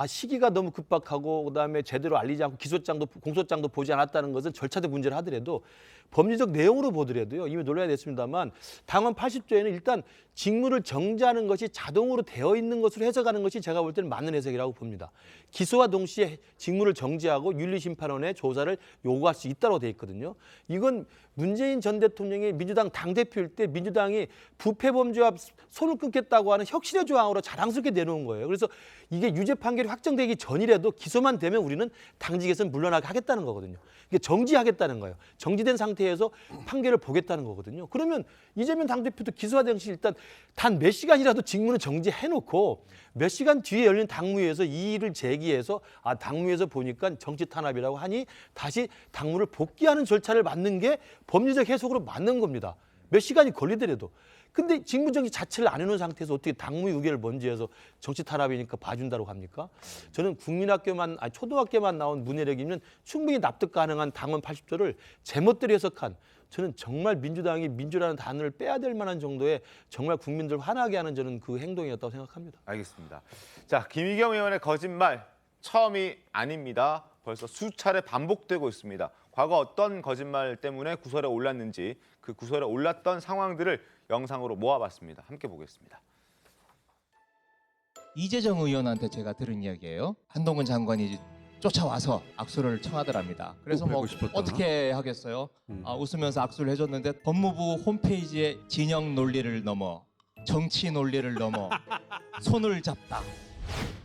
시기가 너무 급박하고 그다음에 제대로 알리지 않고 기소장도 공소장도 보지 않았다는 것은 절차적 문제를 하더라도 법리적 내용으로 보더라도요. 이미 논란이 됐습니다만 당헌 80조에는 일단 직무를 정지하는 것이 자동으로 되어 있는 것으로 해석하는 것이 제가 볼 때는 맞는 해석이라고 봅니다. 기소와 동시에 직무를 정지하고 윤리심판원의 조사를 요구할 수 있다고 돼 있거든요. 이건 문재인 전 대통령이 민주당 당대표일 때 민주당이 부패범죄와 손을 끊겠다고 하는 혁신의 조항으로 자랑스럽게 내놓은 거예요. 그래서 이게 유죄 판결이 확정되기 전이라도 기소만 되면 우리는 당직에서 물러나게 하겠다는 거거든요. 이게 정지하겠다는 거예요. 정지된 상태에서 판결을 보겠다는 거거든요. 그러면 이재명 당대표도 기소와 당시 일단 단 몇 시간이라도 직무는 정지해놓고 몇 시간 뒤에 열린 당무위에서 이 일을 제기해서 당무위에서 보니까 정치 탄압이라고 하니 다시 당무를 복귀하는 절차를 맞는 게 법리적 해석으로 맞는 겁니다. 몇 시간이 걸리더라도. 근데 직무정지 자체를 안 해놓은 상태에서 어떻게 당무위 의결을 먼저 해서 정치 탄압이니까 봐준다고 합니까? 저는 초등학교만 나온 문해력이면 충분히 납득 가능한 당헌 80조를 제멋대로 해석한 저는 정말 민주당이 민주라는 단어를 빼야 될 만한 정도의 정말 국민들 화나게 하는 저는 그 행동이었다고 생각합니다.
알겠습니다. 자, 김의겸 의원의 거짓말 처음이 아닙니다. 벌써 수차례 반복되고 있습니다. 과거 어떤 거짓말 때문에 구설에 올랐는지 그 구설에 올랐던 상황들을 영상으로 모아봤습니다. 함께 보겠습니다.
이재정 의원한테 제가 들은 이야기예요. 한동훈 장관이 쫓아와서 악수를 청하더랍니다. 그래서 뭐 어떻게 하겠어요? 웃으면서 악수를 해줬는데 법무부 홈페이지에 진영 논리를 넘어 정치 논리를 넘어 손을 잡다.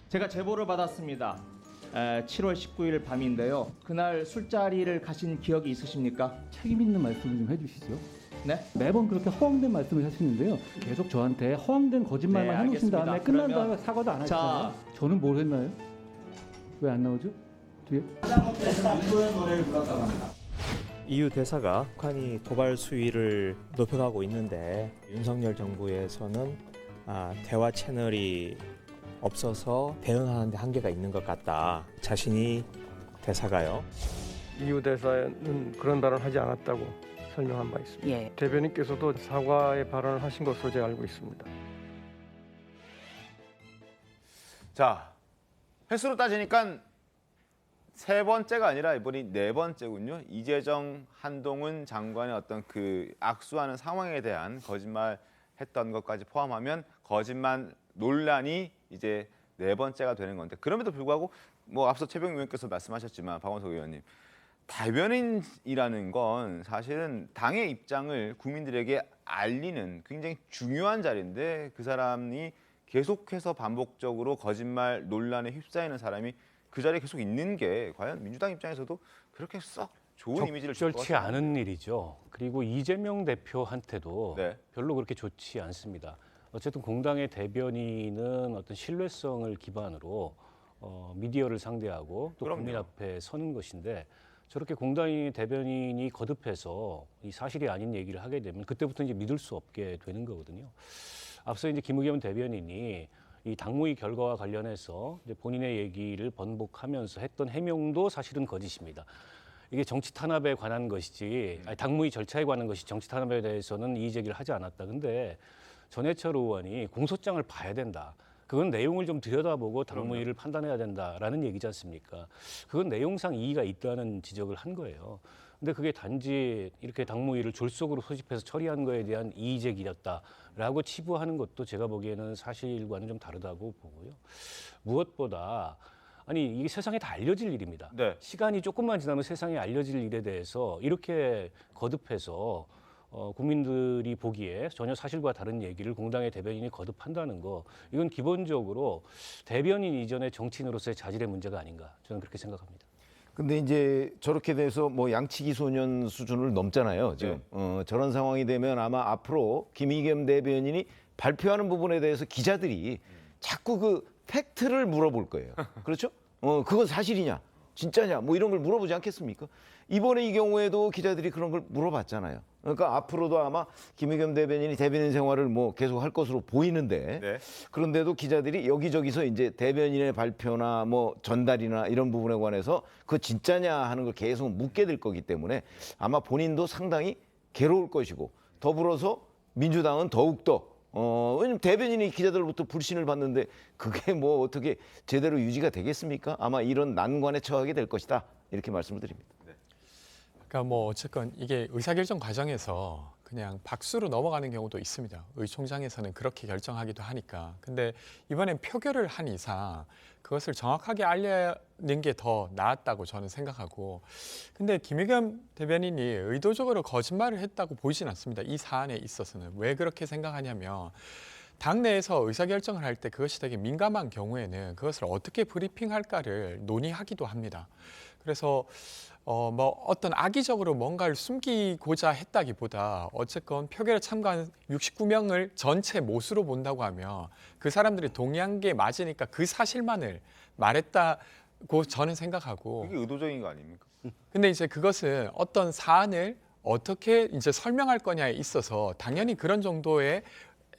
제가 제보를 받았습니다. 7월 19일 밤인데요. 그날 술자리를 가신 기억이 있으십니까?
책임 있는 말씀을 좀 해주시죠.
네?
매번 그렇게 허황된 말씀을 하시는데요. 계속 저한테 허황된 거짓말만
네,
해놓으신 다음에
알겠습니다.
끝난
그러면-
다음에 사과도 안
자.
하시잖아요. 저는 뭘 했나요? 왜 안 나오죠? 뒤에?
EU 대사가 북한이 도발 수위를 높여가고 있는데 윤석열 정부에서는 대화 채널이 없어서 대응하는 데 한계가 있는 것 같다. 자신이 대사가요.
EU 대사는 그런 발언을 하지 않았다고 설명한 바 있습니다.
예.
대변인께서도 사과의 발언을 하신 것으로 제가 알고 있습니다.
자, 횟수로 따지니까 세 번째가 아니라 이번이 네 번째군요. 이재정, 한동훈 장관의 어떤 그 악수하는 상황에 대한 거짓말 했던 것까지 포함하면 거짓말 논란이 이제 네 번째가 되는 건데 그럼에도 불구하고 뭐 앞서 최병 의원께서 말씀하셨지만 박원석 의원님 대변인이라는 건 사실은 당의 입장을 국민들에게 알리는 굉장히 중요한 자리인데 그 사람이 계속해서 반복적으로 거짓말 논란에 휩싸이는 사람이 그 자리에 계속 있는 게 과연 민주당 입장에서도 그렇게 썩 좋은 이미지를 줄 것
적절치
같아요.
않은 일이죠. 그리고 이재명 대표한테도 별로 그렇게 좋지 않습니다. 어쨌든 공당의 대변인은 어떤 신뢰성을 기반으로 미디어를 상대하고 또 국민 앞에 서는 것인데 저렇게 공당의 대변인이 거듭해서 이 사실이 아닌 얘기를 하게 되면 그때부터 이제 믿을 수 없게 되는 거거든요. 앞서 이제 김의겸 대변인이 이 당무위 결과와 관련해서 이제 본인의 얘기를 번복하면서 했던 해명도 사실은 거짓입니다. 이게 정치 탄압에 관한 것이지 당무위 절차에 관한 것이 정치 탄압에 대해서는 이의 제기를 하지 않았다. 근데 전해철 의원이 공소장을 봐야 된다. 그건 내용을 좀 들여다보고 당무위를 판단해야 된다라는 얘기지 않습니까? 그건 내용상 이의가 있다는 지적을 한 거예요. 근데 그게 단지 이렇게 당무위를 졸속으로 소집해서 처리한 거에 대한 이의 제기였다라고 치부하는 것도 제가 보기에는 사실과는 좀 다르다고 보고요. 무엇보다 아니 이게 세상에 다 알려질 일입니다. 시간이 조금만 지나면 세상에 알려질 일에 대해서 이렇게 거듭해서 국민들이 보기에 전혀 사실과 다른 얘기를 공당의 대변인이 거듭한다는 거, 이건 기본적으로 대변인 이전의 정치인으로서의 자질의 문제가 아닌가, 저는 그렇게 생각합니다.
근데 이제 저렇게 돼서 뭐 양치기 소년 수준을 넘잖아요. 지금 저런 상황이 되면 아마 앞으로 김의겸 대변인이 발표하는 부분에 대해서 기자들이 자꾸 그 팩트를 물어볼 거예요. 그렇죠? 그건 사실이냐, 진짜냐, 뭐 이런 걸 물어보지 않겠습니까? 이번에 이 경우에도 기자들이 그런 걸 물어봤잖아요. 그러니까 앞으로도 아마 김의겸 대변인이 대변인 생활을 뭐 계속 할 것으로 보이는데,
네.
그런데도 기자들이 여기저기서 이제 대변인의 발표나 뭐 전달이나 이런 부분에 관해서 그거 진짜냐 하는 걸 계속 묻게 될 거기 때문에 아마 본인도 상당히 괴로울 것이고, 더불어서 민주당은 더욱더 왜냐면 대변인이 기자들로부터 불신을 받는데 그게 뭐 어떻게 제대로 유지가 되겠습니까? 아마 이런 난관에 처하게 될 것이다, 이렇게 말씀을 드립니다.
그러니까 뭐 어쨌건 이게 의사결정 과정에서 그냥 박수로 넘어가는 경우도 있습니다. 의총장에서는 그렇게 결정하기도 하니까. 근데 이번엔 표결을 한 이상 그것을 정확하게 알리는 게 더 나았다고 저는 생각하고, 근데 김의겸 대변인이 의도적으로 거짓말을 했다고 보이진 않습니다. 이 사안에 있어서는. 왜 그렇게 생각하냐면, 당내에서 의사결정을 할 때 그것이 되게 민감한 경우에는 그것을 어떻게 브리핑할까를 논의하기도 합니다. 그래서 뭐 어떤 악의적으로 뭔가를 숨기고자 했다기보다 어쨌건 표결에 참가한 69명을 전체 못으로 본다고 하면 그 사람들이 동의한 게 맞으니까 그 사실만을 말했다고 저는 생각하고.
이게 의도적인 거 아닙니까?
근데 이제 그것은 어떤 사안을 어떻게 이제 설명할 거냐에 있어서 당연히 그런 정도의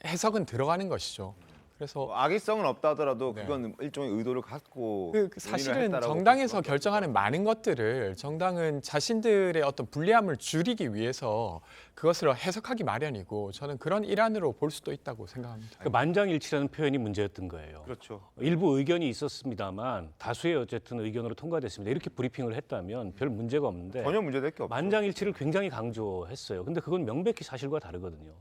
해석은 들어가는 것이죠. 그래서
악의성은 없다 하더라도 그건 일종의 의도를 갖고
사실은 정당에서 결정하는 많은 것들을 정당은 자신들의 어떤 불리함을 줄이기 위해서 그것을 해석하기 마련이고, 저는 그런 일환으로 볼 수도 있다고 생각합니다.
그 만장일치라는 표현이 문제였던 거예요.
그렇죠.
일부 의견이 있었습니다만 다수의 어쨌든 의견으로 통과됐습니다. 이렇게 브리핑을 했다면 별 문제가 없는데
전혀 문제될 게 없죠.
만장일치를 굉장히 강조했어요. 근데 그건 명백히 사실과 다르거든요.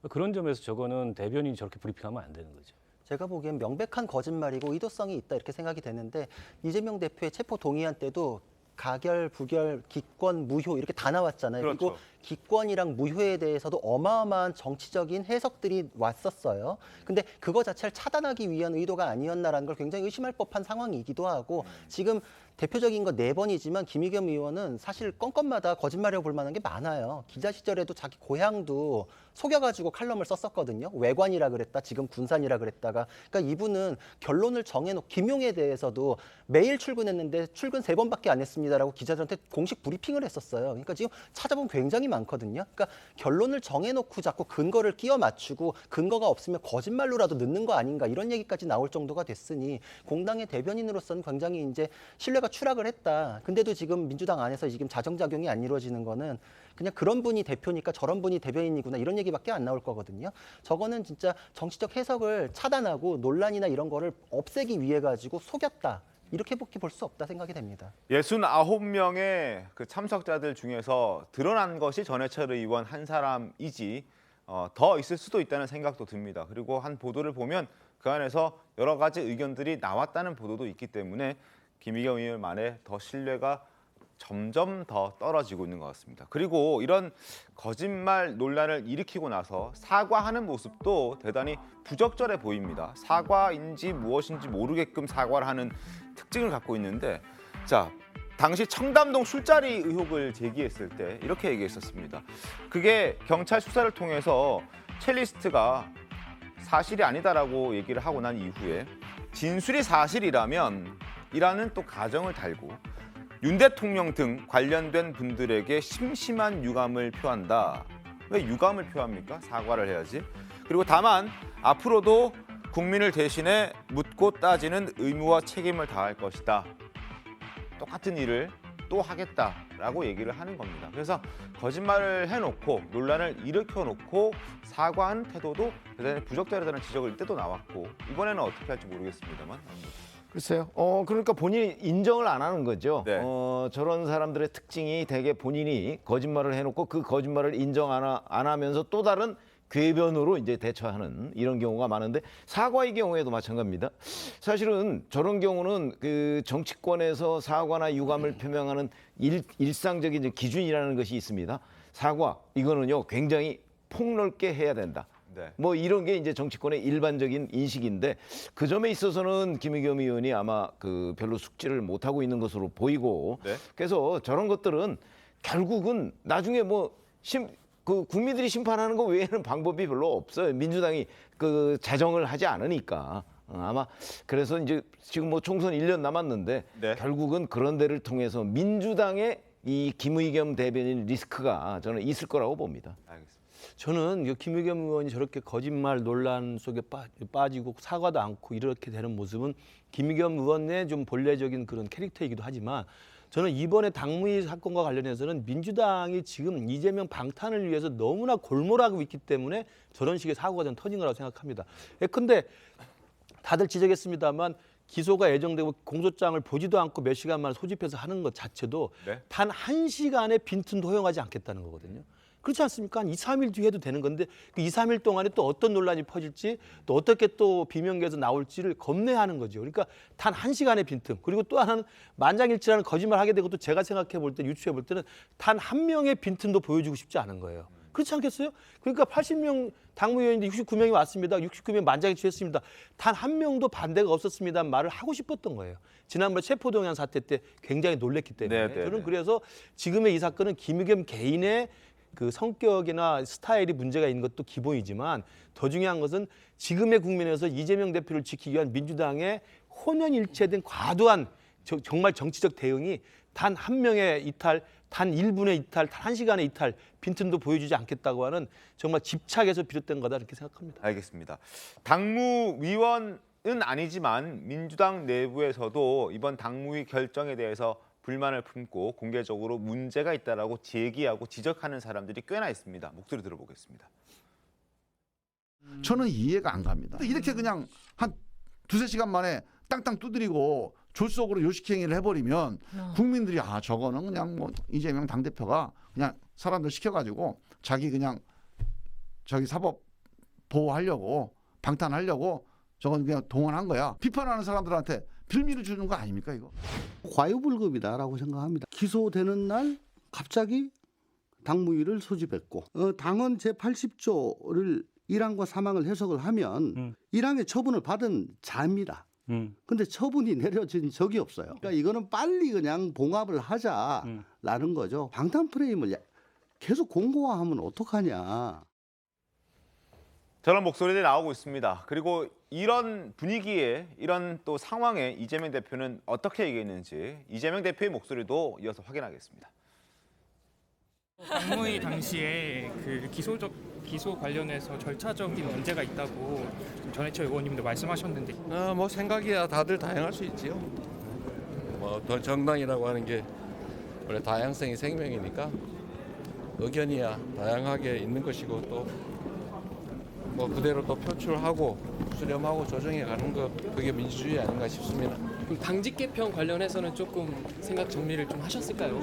그런 점에서 저거는 대변인이 저렇게 브리핑하면 안 되는 거죠.
제가 보기엔 명백한 거짓말이고 의도성이 있다 이렇게 생각이 되는데, 이재명 대표의 체포 동의안 때도 가결, 부결, 기권, 무효 이렇게 다 나왔잖아요.
그렇죠.
그리고 기권이랑 무효에 대해서도 어마어마한 정치적인 해석들이 왔었어요. 근데 그거 자체를 차단하기 위한 의도가 아니었나라는 걸 굉장히 의심할 법한 상황이기도 하고, 지금 대표적인 거 4번이지만 김의겸 의원은 사실 건건마다 거짓말이라고 볼 만한 게 많아요. 기자 시절에도 자기 고향도 속여가지고 칼럼을 썼었거든요. 외관이라 그랬다, 지금 군산이라 그랬다가. 그러니까 이분은 결론을 정해놓고, 김용에 대해서도 매일 출근했는데 출근 3번밖에 안 했습니다라고 기자들한테 공식 브리핑을 했었어요. 그러니까 지금 찾아보면 굉장히 많거든요. 그러니까 결론을 정해놓고 자꾸 근거를 끼워 맞추고 근거가 없으면 거짓말로라도 넣는 거 아닌가, 이런 얘기까지 나올 정도가 됐으니 공당의 대변인으로서는 굉장히 이제 신뢰가 추락을 했다. 근데도 지금 민주당 안에서 지금 자정작용이 안 이루어지는 거는 그냥 그런 분이 대표니까 저런 분이 대변인이구나, 이런 얘기밖에 안 나올 거거든요. 저거는 진짜 정치적 해석을 차단하고 논란이나 이런 거를 없애기 위해 가지고 속였다, 이렇게밖에 볼 수 없다 생각이 됩니다.
69명의 그 참석자들 중에서 드러난 것이 전해철 의원 한 사람이지 더 있을 수도 있다는 생각도 듭니다. 그리고 한 보도를 보면 그 안에서 여러 가지 의견들이 나왔다는 보도도 있기 때문에 김의겸 의원만의 더 신뢰가 점점 더 떨어지고 있는 것 같습니다. 그리고 이런 거짓말 논란을 일으키고 나서 사과하는 모습도 대단히 부적절해 보입니다. 사과인지 무엇인지 모르게끔 사과를 하는 특징을 갖고 있는데, 자, 당시 청담동 술자리 의혹을 제기했을 때 이렇게 얘기했었습니다. 그게 경찰 수사를 통해서 첼리스트가 사실이 아니다라고 얘기를 하고 난 이후에 진술이 사실이라면 이라는 또 가정을 달고 윤 대통령 등 관련된 분들에게 심심한 유감을 표한다. 왜 유감을 표합니까? 사과를 해야지. 그리고 다만 앞으로도 국민을 대신해 묻고 따지는 의무와 책임을 다할 것이다. 똑같은 일을 또 하겠다라고 얘기를 하는 겁니다. 그래서 거짓말을 해놓고 논란을 일으켜놓고 사과하는 태도도 대단히 부적절하다는 지적을 이때도 나왔고, 이번에는 어떻게 할지 모르겠습니다만.
글쎄요. 그러니까 본인이 인정을 안 하는 거죠.
네.
저런 사람들의 특징이 대개 본인이 거짓말을 해놓고 그 거짓말을 인정 안 하면서 또 다른 궤변으로 이제 대처하는 이런 경우가 많은데 사과의 경우에도 마찬가지입니다. 사실은 저런 경우는 그 정치권에서 사과나 유감을 표명하는 일상적인 이제 기준이라는 것이 있습니다. 사과 이거는요 굉장히 폭넓게 해야 된다.
네.
뭐 이런 게 이제 정치권의 일반적인 인식인데 그 점에 있어서는 김의겸 의원이 아마 그 별로 숙지를 못하고 있는 것으로 보이고
네.
그래서 저런 것들은 결국은 나중에 그 국민들이 심판하는 거 외에는 방법이 별로 없어요. 민주당이 그 제정을 하지 않으니까. 아마 그래서 이제 지금 뭐 총선 1년 남았는데
네.
결국은 그런 데를 통해서 민주당의 이 김의겸 대변인 리스크가 저는 있을 거라고 봅니다.
알겠습니다.
저는 김의겸 의원이 저렇게 거짓말 논란 속에 빠지고 사과도 않고 이렇게 되는 모습은 김의겸 의원의 좀 본래적인 그런 캐릭터이기도 하지만 저는 이번에 당무위 사건과 관련해서는 민주당이 지금 이재명 방탄을 위해서 너무나 골몰하고 있기 때문에 저런 식의 사고가 좀 터진 거라고 생각합니다. 예컨대 다들 지적했습니다만 기소가 예정되고 공소장을 보지도 않고 몇 시간 만에 소집해서 하는 것 자체도
네.
단 1시간의 빈틈도 허용하지 않겠다는 거거든요. 그렇지 않습니까? 한 2, 3일 뒤에 해도 되는 건데 그 2, 3일 동안에 또 어떤 논란이 퍼질지 또 어떻게 또 비명계에서 나올지를 겁내하는 거죠. 그러니까 단 1시간의 빈틈. 그리고 또 하나는 만장일치라는 거짓말 하게 되고 또 제가 생각해 볼 때 유추해 볼 때는 단 한 명의 빈틈도 보여주고 싶지 않은 거예요. 그렇지 않겠어요? 그러니까 80명 당무위원인데 69명이 왔습니다. 69명 만장일치했습니다. 단 한 명도 반대가 없었습니다. 말을 하고 싶었던 거예요. 지난번에 체포동의안 사태 때 굉장히 놀랬기 때문에 저는 그래서 지금의 이 사건은 김의겸 개인의 그 성격이나 스타일이 문제가 있는 것도 기본이지만 더 중요한 것은 지금의 국면에서 이재명 대표를 지키기 위한 민주당의 혼연일체된 과도한 정말 정치적 대응이 단 한 명의 이탈, 단 1분의 이탈, 단 1시간의 이탈 빈틈도 보여주지 않겠다고 하는 정말 집착에서 비롯된 거다 이렇게 생각합니다.
알겠습니다. 당무위원은 아니지만 민주당 내부에서도 이번 당무위 결정에 대해서 불만을 품고 공개적으로 문제가 있다라고 제기하고 지적하는 사람들이 꽤나 있습니다. 목소리 들어보겠습니다.
저는 이해가 안 갑니다. 이렇게 그냥 한 두세 시간 만에 땅땅 두드리고 졸속으로 요식행위를 해버리면 국민들이 저거는 그냥 뭐 이재명 당대표가 그냥 사람들 시켜가지고 자기 그냥 저기 사법 보호하려고 방탄하려고 저건 그냥 동원한 거야. 비판하는 사람들한테 빌미를 주는 거 아닙니까 이거?
과유불급이다라고 생각합니다. 기소되는 날 갑자기 당무위를 소집했고 당헌 제80조를 1항과 3항을 해석을 하면 1항의 처분을 받은 자입니다. 근데 처분이 내려진 적이 없어요. 그러니까 이거는 빨리 그냥 봉합을 하자라는 거죠. 방탄 프레임을 계속 공고화하면 어떡하냐.
저런 목소리들이 나오고 있습니다. 그리고 이런 분위기에 이런 또 상황에 이재명 대표는 어떻게 얘기했는지 이재명 대표의 목소리도 이어서 확인하겠습니다.
당무위 당시에 그 기소 관련해서 절차적인 문제가 있다고 전해철 의원님도 말씀하셨는데
뭐 생각이야 다들 다양할 수 있지요. 뭐 더 정당이라고 하는 게 원래 다양성이 생명이니까 의견이야 다양하게 있는 것이고 또 뭐 그대로 또 표출하고 수렴하고 조정해 가는 거 그게 민주주의 아닌가 싶습니다.
그럼 당직 개편 관련해서는 조금 생각 정리를 좀 하셨을까요?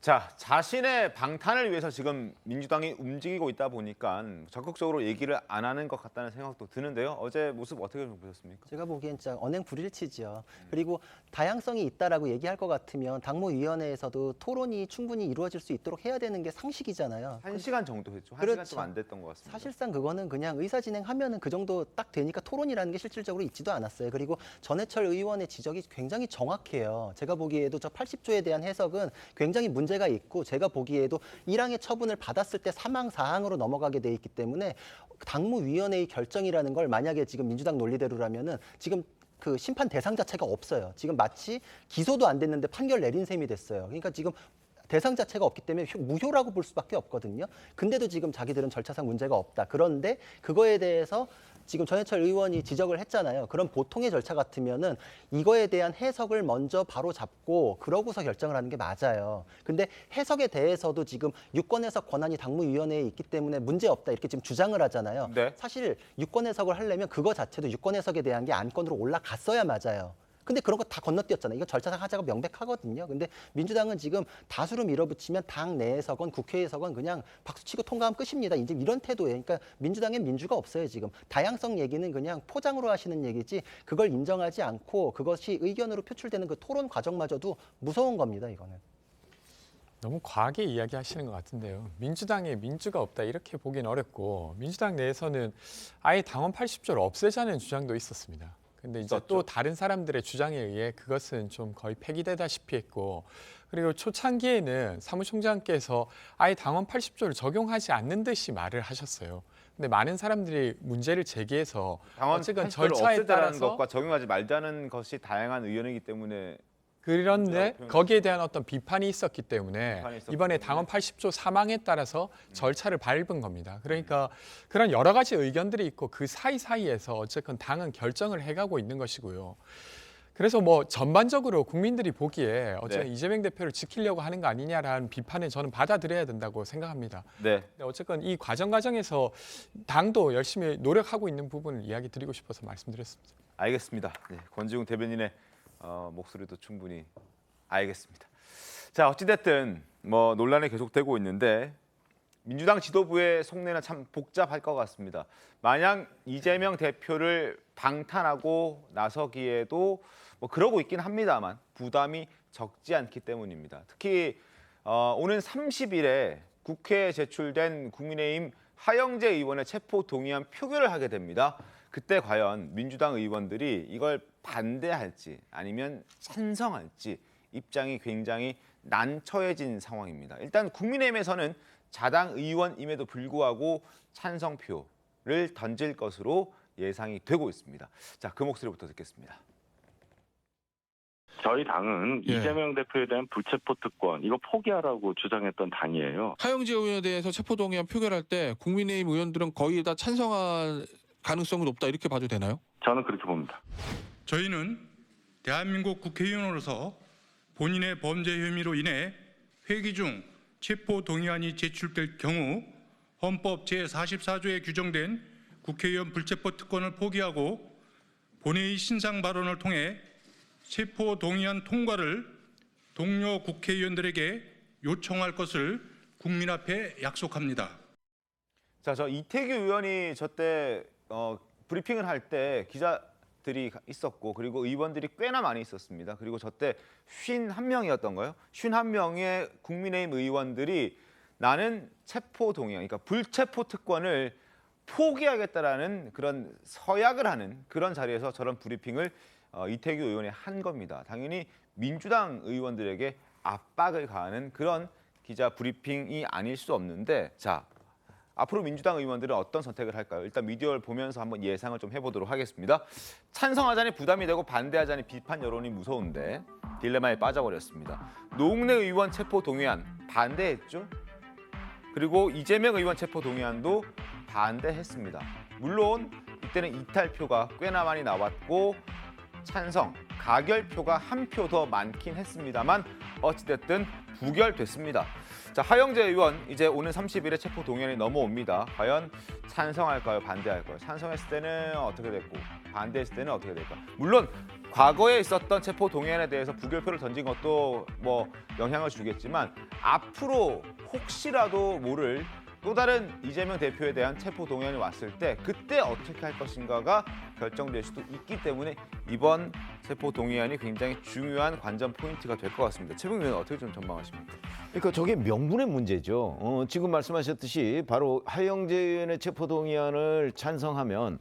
자, 자신의 방탄을 위해서 지금 민주당이 움직이고 있다 보니까 적극적으로 얘기를 안 하는 것 같다는 생각도 드는데요. 어제 모습 어떻게 보셨습니까?
제가 보기엔 진짜 언행불일치죠. 그리고 다양성이 있다라고 얘기할 것 같으면 당무위원회에서도 토론이 충분히 이루어질 수 있도록 해야 되는 게 상식이잖아요.
1시간 정도 했죠. 1시간
그렇죠.
좀 안 됐던 것 같습니다.
사실상 그거는 그냥 의사 진행하면은 그 정도 딱 되니까 토론이라는 게 실질적으로 있지도 않았어요. 그리고 전해철 의원의 지적이 굉장히 정확해요. 제가 보기에도 저 80조에 대한 해석은 굉장히 문제가 있고 제가 보기에도 1항의 처분을 받았을 때 3항, 4항으로 넘어가게 돼 있기 때문에 당무위원회의 결정이라는 걸 만약에 지금 민주당 논리대로라면은 지금 그 심판 대상 자체가 없어요. 지금 마치 기소도 안 됐는데 판결 내린 셈이 됐어요. 그러니까 지금 대상 자체가 없기 때문에 무효라고 볼 수밖에 없거든요. 근데도 지금 자기들은 절차상 문제가 없다. 그런데 그거에 대해서 지금 전해철 의원이 지적을 했잖아요. 그럼 보통의 절차 같으면은 이거에 대한 해석을 먼저 바로 잡고 그러고서 결정을 하는 게 맞아요. 근데 해석에 대해서도 지금 유권 해석 권한이 당무위원회에 있기 때문에 문제 없다 이렇게 지금 주장을 하잖아요.
네.
사실 유권 해석을 하려면 그거 자체도 유권 해석에 대한 게 안건으로 올라갔어야 맞아요. 근데 그런 거 다 건너뛰었잖아요. 이거 절차상 하자가 명백하거든요. 근데 민주당은 지금 다수로 밀어붙이면 당 내에서건 국회에서건 그냥 박수치고 통과하면 끝입니다. 이제 이런 태도예요. 그러니까 민주당엔 민주가 없어요. 지금 다양성 얘기는 그냥 포장으로 하시는 얘기지 그걸 인정하지 않고 그것이 의견으로 표출되는 그 토론 과정마저도 무서운 겁니다. 이거는.
너무 과하게 이야기하시는 것 같은데요. 민주당에 민주가 없다 이렇게 보기는 어렵고 민주당 내에서는 아예 당원 80조를 없애자는 주장도 있었습니다. 근데 이제 또 다른 사람들의 주장에 의해 그것은 좀 거의 폐기되다시피 했고 그리고 초창기에는 사무총장께서 아예 당원 80조를 적용하지 않는 듯이 말을 하셨어요. 근데 많은 사람들이 문제를 제기해서
당원
어쨌든
80조를
절차에
없애자는
따라서
것과 적용하지 말자는 것이 다양한 의견이기 때문에
그런데 거기에 대한 어떤 비판이 있었기 때문에 이번에
때문에.
당원 80조 사망에 따라서 절차를 밟은 겁니다. 그러니까 그런 여러 가지 의견들이 있고 그 사이사이에서 어쨌든 당은 결정을 해가고 있는 것이고요. 그래서 뭐 전반적으로 국민들이 보기에 어쨌든 이재명 대표를 지키려고 하는 거 아니냐라는 비판을 저는 받아들여야 된다고 생각합니다.
네.
근데 어쨌건 이 과정에서 당도 열심히 노력하고 있는 부분을 이야기 드리고 싶어서 말씀드렸습니다.
알겠습니다. 네, 권지웅 대변인의 목소리도 충분히 알겠습니다. 자, 어찌됐든 뭐 논란이 계속되고 있는데 민주당 지도부의 속내는 참 복잡할 것 같습니다. 만약 이재명 대표를 방탄하고 나서기에도 뭐 그러고 있긴 합니다만 부담이 적지 않기 때문입니다. 특히 오는 30일에 국회에 제출된 국민의힘 하영재 의원의 체포 동의안 표결을 하게 됩니다. 그때 과연 민주당 의원들이 이걸 반대할지 아니면 찬성할지 입장이 굉장히 난처해진 상황입니다. 일단 국민의힘에서는 자당 의원임에도 불구하고 찬성표를 던질 것으로 예상이 되고 있습니다. 자, 그 목소리부터 듣겠습니다.
저희 당은 이재명 대표에 대한 불체포 특권 이거 포기하라고 주장했던 당이에요.
하영재 의원에 대해서 체포동의안 표결할 때 국민의힘 의원들은 거의 다 찬성할 가능성이 높다 이렇게 봐도 되나요?
저는 그렇게 봅니다.
저희는 대한민국 국회의원으로서 본인의 범죄 혐의로 인해 회기 중 체포 동의안이 제출될 경우 헌법 제44조에 규정된 국회의원 불체포 특권을 포기하고 본회의 신상 발언을 통해 체포 동의안 통과를 동료 국회의원들에게 요청할 것을 국민 앞에 약속합니다.
자, 저 이태규 의원이 저때 브리핑을 할 때 기자들이 있었고 그리고 의원들이 꽤나 많이 있었습니다. 그리고 저때 51명이었던가요? 51명의 국민의힘 의원들이 나는 체포 동의안, 그러니까 불체포 특권을 포기하겠다라는 그런 서약을 하는 그런 자리에서 저런 브리핑을 이태규 의원이 한 겁니다. 당연히 민주당 의원들에게 압박을 가하는 그런 기자 브리핑이 아닐 수 없는데 자, 앞으로 민주당 의원들은 어떤 선택을 할까요? 일단 미디어를 보면서 한번 예상을 좀 해보도록 하겠습니다. 찬성하자니 부담이 되고 반대하자니 비판 여론이 무서운데 딜레마에 빠져버렸습니다. 노웅래 의원 체포 동의안 반대했죠. 그리고 이재명 의원 체포 동의안도 반대했습니다. 물론 이때는 이탈표가 꽤나 많이 나왔고 찬성, 가결표가 한 표 더 많긴 했습니다만 어찌됐든 부결됐습니다. 자, 하영재 의원 이제 오는 30일에 체포 동의안이 넘어옵니다. 과연 찬성할까요? 반대할까요? 찬성했을 때는 어떻게 됐고 반대했을 때는 어떻게 될까? 물론 과거에 있었던 체포 동의안에 대해서 부결표를 던진 것도 뭐 영향을 주겠지만 앞으로 혹시라도 모를 또 다른 이재명 대표에 대한 체포 동의안이 왔을 때 그때 어떻게 할 것인가가 결정될 수도 있기 때문에 이번 체포 동의안이 굉장히 중요한 관전 포인트가 될 것 같습니다. 최병민 의원 어떻게 좀 전망하십니까?
그러니까 저게 명분의 문제죠. 지금 말씀하셨듯이 바로 하영재 의원의 체포 동의안을 찬성하면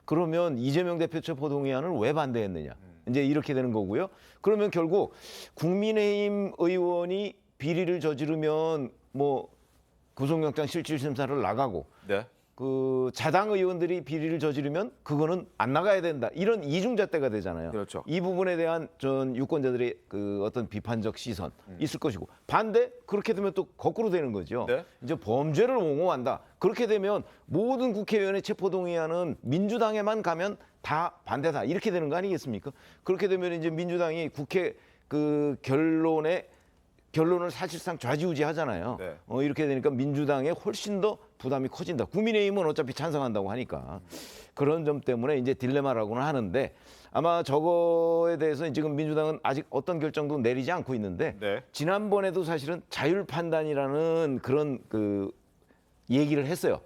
그러면 이재명 대표 체포 동의안을 왜 반대했느냐? 이제 이렇게 되는 거고요. 그러면 결국 국민의힘 의원이 비리를 저지르면 뭐 구속영장 실질심사를 나가고 그 자당 의원들이 비리를 저지르면 그거는 안 나가야 된다. 이런 이중잣대가 되잖아요.
그렇죠.
이 부분에 대한 전 유권자들의 그 어떤 비판적 시선 있을 것이고 반대 그렇게 되면 또 거꾸로 되는 거죠. 이제 범죄를 옹호한다. 그렇게 되면 모든 국회의원의 체포동의안은 민주당에만 가면 다 반대다. 이렇게 되는 거 아니겠습니까? 그렇게 되면 이제 민주당이 국회 그 결론에 결론을 사실상 좌지우지하잖아요. 이렇게 되니까 민주당에 훨씬 더 부담이 커진다. 국민의힘은 어차피 찬성한다고 하니까 그런 점 때문에 이제 딜레마라고는 하는데 아마 저거에 대해서 지금 민주당은 아직 어떤 결정도 내리지 않고 있는데 지난번에도 사실은 자율 판단이라는 그런 그 얘기를 했어요.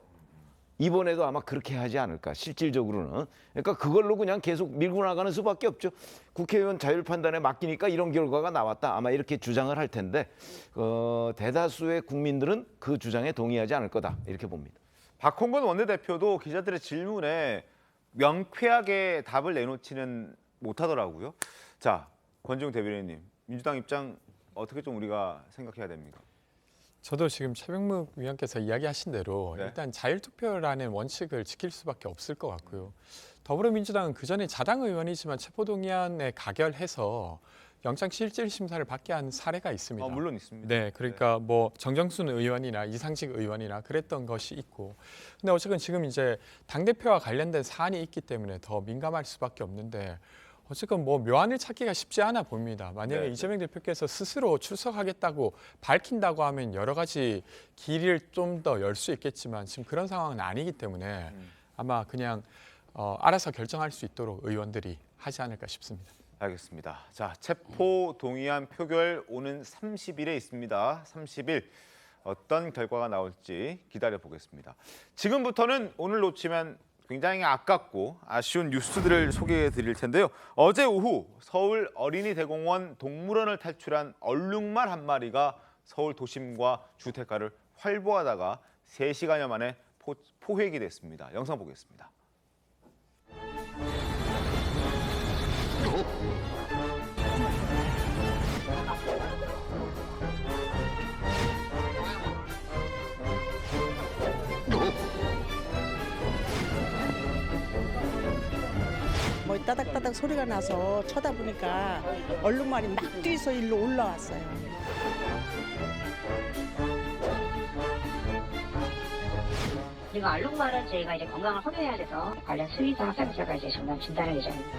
이번에도 아마 그렇게 하지 않을까 실질적으로는. 그러니까 그걸로 그냥 계속 밀고 나가는 수밖에 없죠. 국회의원 자율 판단에 맡기니까 이런 결과가 나왔다. 아마 이렇게 주장을 할 텐데 대다수의 국민들은 그 주장에 동의하지 않을 거다. 이렇게 봅니다.
박홍근 원내대표도 기자들의 질문에 명쾌하게 답을 내놓지는 못하더라고요. 자, 권지웅 대변인님, 민주당 입장 어떻게 좀 우리가 생각해야 됩니까?
저도 지금 최병묵 위원께서 이야기하신 대로 일단 자율투표라는 원칙을 지킬 수밖에 없을 것 같고요. 더불어민주당은 그전에 자당 의원이지만 체포동의안에 가결해서 영장실질심사를 받게 한 사례가 있습니다.
물론 있습니다.
네, 그러니까 뭐 정정순 의원이나 이상직 의원이나 그랬던 것이 있고, 근데 어쨌든 지금 이제 당대표와 관련된 사안이 있기 때문에 더 민감할 수밖에 없는데 어쨌든 뭐 묘안을 찾기가 쉽지 않아 보입니다. 만약에 이재명 대표께서 스스로 출석하겠다고 밝힌다고 하면 여러 가지 길을 좀 더 열 수 있겠지만 지금 그런 상황은 아니기 때문에 아마 그냥 알아서 결정할 수 있도록 의원들이 하지 않을까 싶습니다.
알겠습니다. 자, 체포 동의안 표결 오는 30일에 있습니다. 30일 어떤 결과가 나올지 기다려 보겠습니다. 지금부터는 오늘 놓치면 굉장히 아깝고 아쉬운 뉴스들을 소개해 드릴 텐데요. 어제 오후 서울 어린이대공원 동물원을 탈출한 얼룩말 한 마리가 서울 도심과 주택가를 활보하다가 3시간여 만에 포획이 됐습니다. 영상 보겠습니다.
뭐 따닥따닥 소리가 나서 쳐다보니까 얼룩말이 막 뛰어서 일로 올라왔어요.
그리고 얼룩말은 저희가 이제 건강을 확인해야 돼서 관련 수의사 상사가 이제 전담 진단을 예정입니다.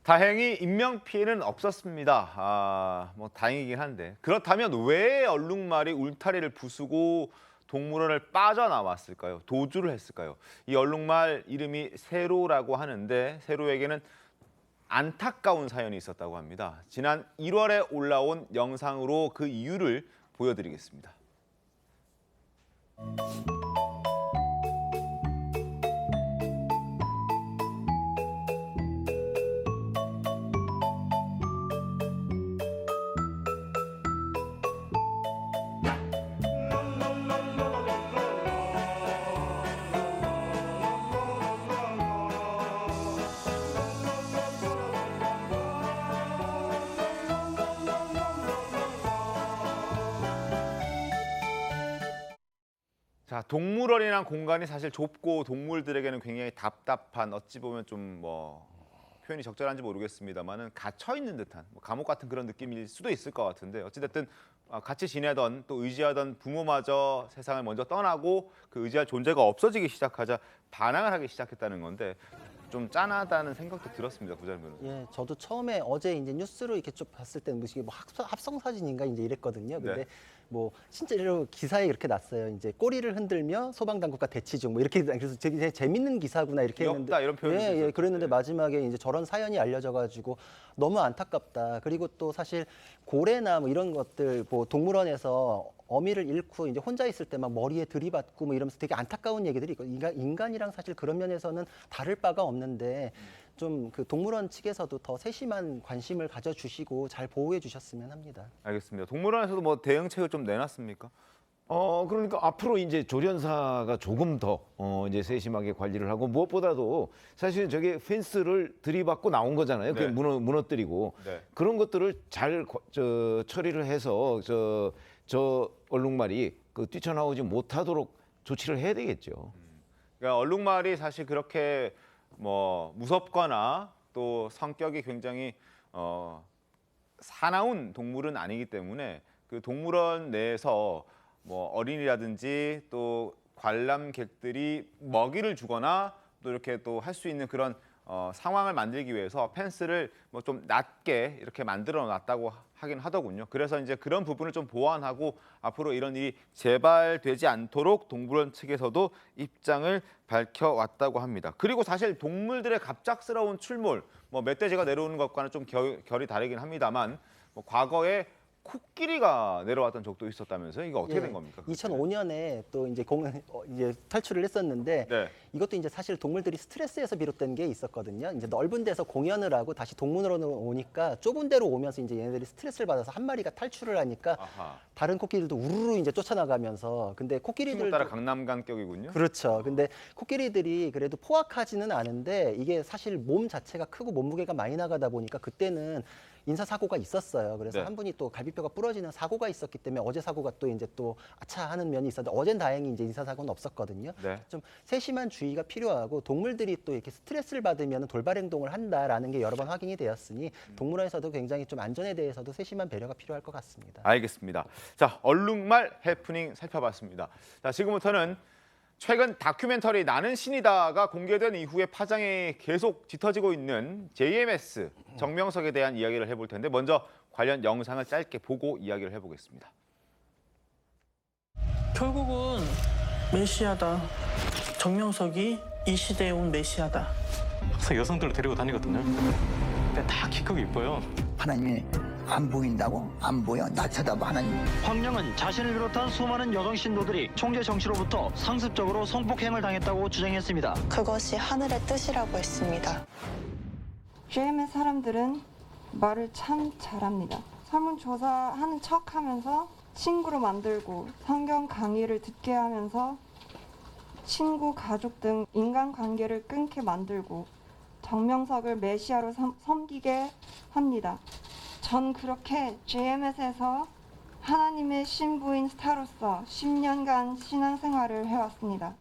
다행히 인명 피해는 없었습니다. 뭐 다행이긴 한데 그렇다면 왜 얼룩말이 울타리를 부수고 동물원을 빠져나왔을까요? 도주를 했을까요? 이 얼룩말 이름이 세로라고 하는데 세로에게는 안타까운 사연이 있었다고 합니다. 지난 1월에 올라온 영상으로 그 이유를 보여드리겠습니다. 자, 동물원이란 공간이 사실 좁고 동물들에게는 굉장히 답답한, 어찌 보면 좀 뭐 표현이 적절한지 모르겠습니다만은 갇혀 있는 듯한 감옥 같은 그런 느낌일 수도 있을 것 같은데 어찌됐든 같이 지내던 또 의지하던 부모마저 세상을 먼저 떠나고 그 의지할 존재가 없어지기 시작하자 반항을 하기 시작했다는 건데 좀 짠하다는 생각도 들었습니다, 부장님은.
예, 저도 처음에 어제 이제 뉴스로 이렇게 좀 봤을 때는 이게 뭐 합성 사진인가 이제 이랬거든요. 근데 뭐 진짜로 기사에 이렇게 났어요. 이제 꼬리를 흔들며 소방당국과 대치 중 뭐 이렇게 그래서 되게 재밌는 기사구나 이렇게 했는데
이런 표현이
예, 그랬는데 마지막에 이제 저런 사연이 알려져가지고 너무 안타깝다. 그리고 또 사실 고래나 뭐 이런 것들 뭐 동물원에서 어미를 잃고 이제 혼자 있을 때 막 머리에 들이받고 뭐 이러면서 되게 안타까운 얘기들이 있고 인간이랑 사실 그런 면에서는 다를 바가 없는데 좀 그 동물원 측에서도 더 세심한 관심을 가져주시고 잘 보호해 주셨으면 합니다.
알겠습니다. 동물원에서도 뭐 대응책을 좀 내놨습니까?
그러니까 앞으로 이제 조련사가 조금 더 이제 세심하게 관리를 하고 무엇보다도 사실 저게 펜스를 들이받고 나온 거잖아요. 그게 무너뜨리고 그런 것들을 잘 처리를 해서 저 얼룩말이 뛰쳐나오지 못하도록 조치를 해야 되겠죠.
그러니까 얼룩말이 사실 그렇게 뭐 무섭거나 또 성격이 굉장히 사나운 동물은 아니기 때문에 그 동물원 내에서 뭐 어린이라든지 또 관람객들이 먹이를 주거나 또 이렇게 또 할 수 있는 그런 상황을 만들기 위해서 펜스를 뭐 좀 낮게 이렇게 만들어 놨다고 하긴 하더군요. 그래서 이제 그런 부분을 좀 보완하고 앞으로 이런 일이 재발되지 않도록 동물원 측에서도 입장을 밝혀왔다고 합니다. 그리고 사실 동물들의 갑작스러운 출몰, 뭐 멧돼지가 내려오는 것과는 좀 결이 다르긴 합니다만 뭐 과거에 코끼리가 내려왔던 적도 있었다면서요? 이거 어떻게 된 겁니까?
2005년에 또 이제 이제 탈출을 했었는데 이것도 이제 사실 동물들이 스트레스에서 비롯된 게 있었거든요. 이제 넓은 데서 공연을 하고 다시 동물원으로 오니까 좁은 데로 오면서 이제 얘네들이 스트레스를 받아서 한 마리가 탈출을 하니까 다른 코끼리들도 우르르 이제 쫓아나가면서 근데 코끼리들
따라 강남간격이군요.
그렇죠. 근데 코끼리들이 그래도 포악하지는 않은데 이게 사실 몸 자체가 크고 몸무게가 많이 나가다 보니까 그때는 인사사고가 있었어요. 그래서 한 분이 또 갈비뼈가 부러지는 사고가 있었기 때문에 어제 사고가 또 이제 또 아차 하는 면이 있었는데 어젠 다행히 이제 인사사고는 없었거든요. 좀 세심한 주의가 필요하고 동물들이 또 이렇게 스트레스를 받으면 돌발 행동을 한다라는 게 여러 번 확인이 되었으니 동물원에서도 굉장히 좀 안전에 대해서도 세심한 배려가 필요할 것 같습니다.
알겠습니다. 자, 얼룩말 해프닝 살펴봤습니다. 자, 지금부터는 최근 다큐멘터리 나는 신이다가 공개된 이후에 파장이 계속 짙어지고 있는 JMS 정명석에 대한 이야기를 해볼 텐데 먼저 관련 영상을 짧게 보고 이야기를 해보겠습니다.
결국은 메시아다. 정명석이 이 시대에 온 메시아다.
항상 여성들을 데리고 다니거든요. 근데 다 키 크고 이뻐요.
하나님이 안 보인다고? 안 보여? 나 쳐다봐 하나님.
황령은 자신을 비롯한 수많은 여성 신도들이 총재 정씨로부터 상습적으로 성폭행을 당했다고 주장했습니다.
그것이 하늘의 뜻이라고 했습니다.
JM의 사람들은 말을 참 잘합니다. 설문조사하는 척하면서 친구로 만들고 성경 강의를 듣게 하면서 친구, 가족 등 인간관계를 끊게 만들고 정명석을 메시아로 섬기게 합니다. 전 그렇게 JMS에서 하나님의 신부인 스타로서 10년간 신앙생활을 해왔습니다.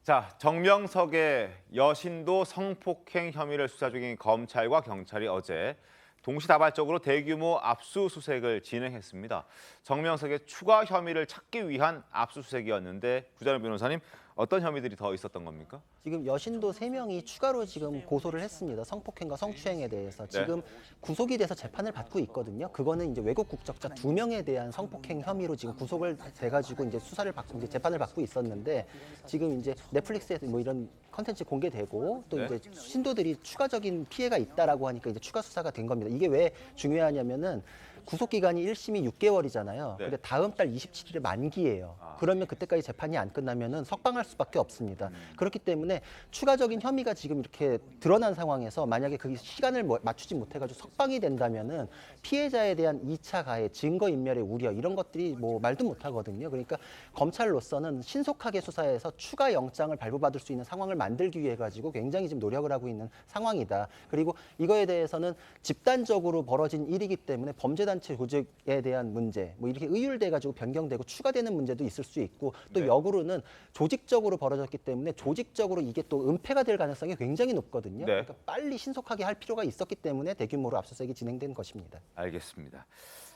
자, 정명석의 여신도 성폭행 혐의를 수사 중인 검찰과 경찰이 어제 동시다발적으로 대규모 압수수색을 진행했습니다. 정명석의 추가 혐의를 찾기 위한 압수수색이었는데 구자룡 변호사님, 어떤 혐의들이 더 있었던 겁니까?
지금 여신도 3명이 추가로 지금 고소를 했습니다. 성폭행과 성추행에 대해서 지금 구속이 돼서 재판을 받고 있거든요. 그거는 이제 외국 국적자 2명에 대한 성폭행 혐의로 지금 구속을 돼가지고 이제 수사를 받고 이제 재판을 받고 있었는데 지금 이제 넷플릭스에서 뭐 이런 컨텐츠 공개되고 또 이제 신도들이 추가적인 피해가 있다라고 하니까 이제 추가 수사가 된 겁니다. 이게 왜 중요하냐면은 구속 기간이 1심이 6개월이잖아요. 근데 다음 달 27일에 만기예요. 그러면 그때까지 재판이 안 끝나면은 석방할 수밖에 없습니다. 그렇기 때문에 추가적인 혐의가 지금 이렇게 드러난 상황에서 만약에 그 시간을 맞추지 못해가지고 석방이 된다면은 피해자에 대한 2차 가해, 증거 인멸의 우려 이런 것들이 뭐 말도 못하거든요. 그러니까 검찰로서는 신속하게 수사해서 추가 영장을 발부받을 수 있는 상황을 만들기 위해 가지고 굉장히 지금 노력을 하고 있는 상황이다. 그리고 이거에 대해서는 집단적으로 벌어진 일이기 때문에 범죄단체 조직에 대한 문제, 뭐 이렇게 의율돼가지고 변경되고 추가되는 문제도 있을 수 있고 또 역으로는 조직적으로 벌어졌기 때문에 조직적으로 이게 또 은폐가 될 가능성이 굉장히 높거든요. 그러니까 빨리 신속하게 할 필요가 있었기 때문에 대규모로 압수수색이 진행된 것입니다.
알겠습니다.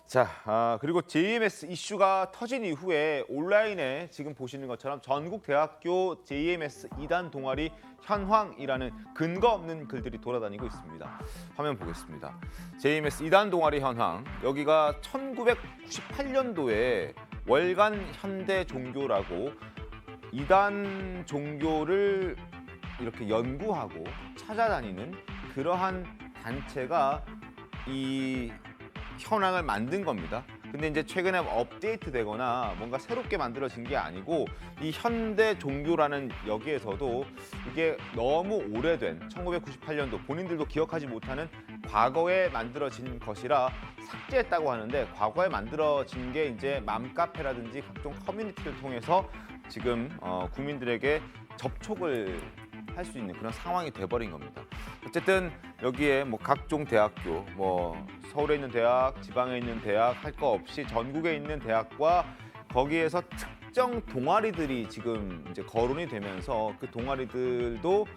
자, 그리고 JMS 이슈가 터진 이후에 온라인에 지금 보시는 것처럼 전국 대학교 JMS 2단 동아리 현황이라는 근거 없는 글들이 돌아다니고 있습니다. 화면 보겠습니다. JMS 2단 동아리 현황, 여기가 1998년도에 월간 현대 종교라고 2단 종교를 이렇게 연구하고 찾아다니는 그러한 단체가 이 현황을 만든 겁니다. 근데 이제 최근에 업데이트되거나 뭔가 새롭게 만들어진 게 아니고 이 현대 종교라는 여기에서도 이게 너무 오래된 1998년도 본인들도 기억하지 못하는 과거에 만들어진 것이라 삭제했다고 하는데 과거에 만들어진 게 이제 맘카페라든지 각종 커뮤니티를 통해서 지금 국민들에게 접촉을 할 수 있는 그런 상황이 돼버린 겁니다. 어쨌든 여기에 뭐 각종 대학교, 뭐 서울에 있는 대학, 지방에 있는 대학 할 거 없이 전국에 있는 대학과 거기에서 특정 동아리들이 지금 이제 거론이 되면서 그 동아리들도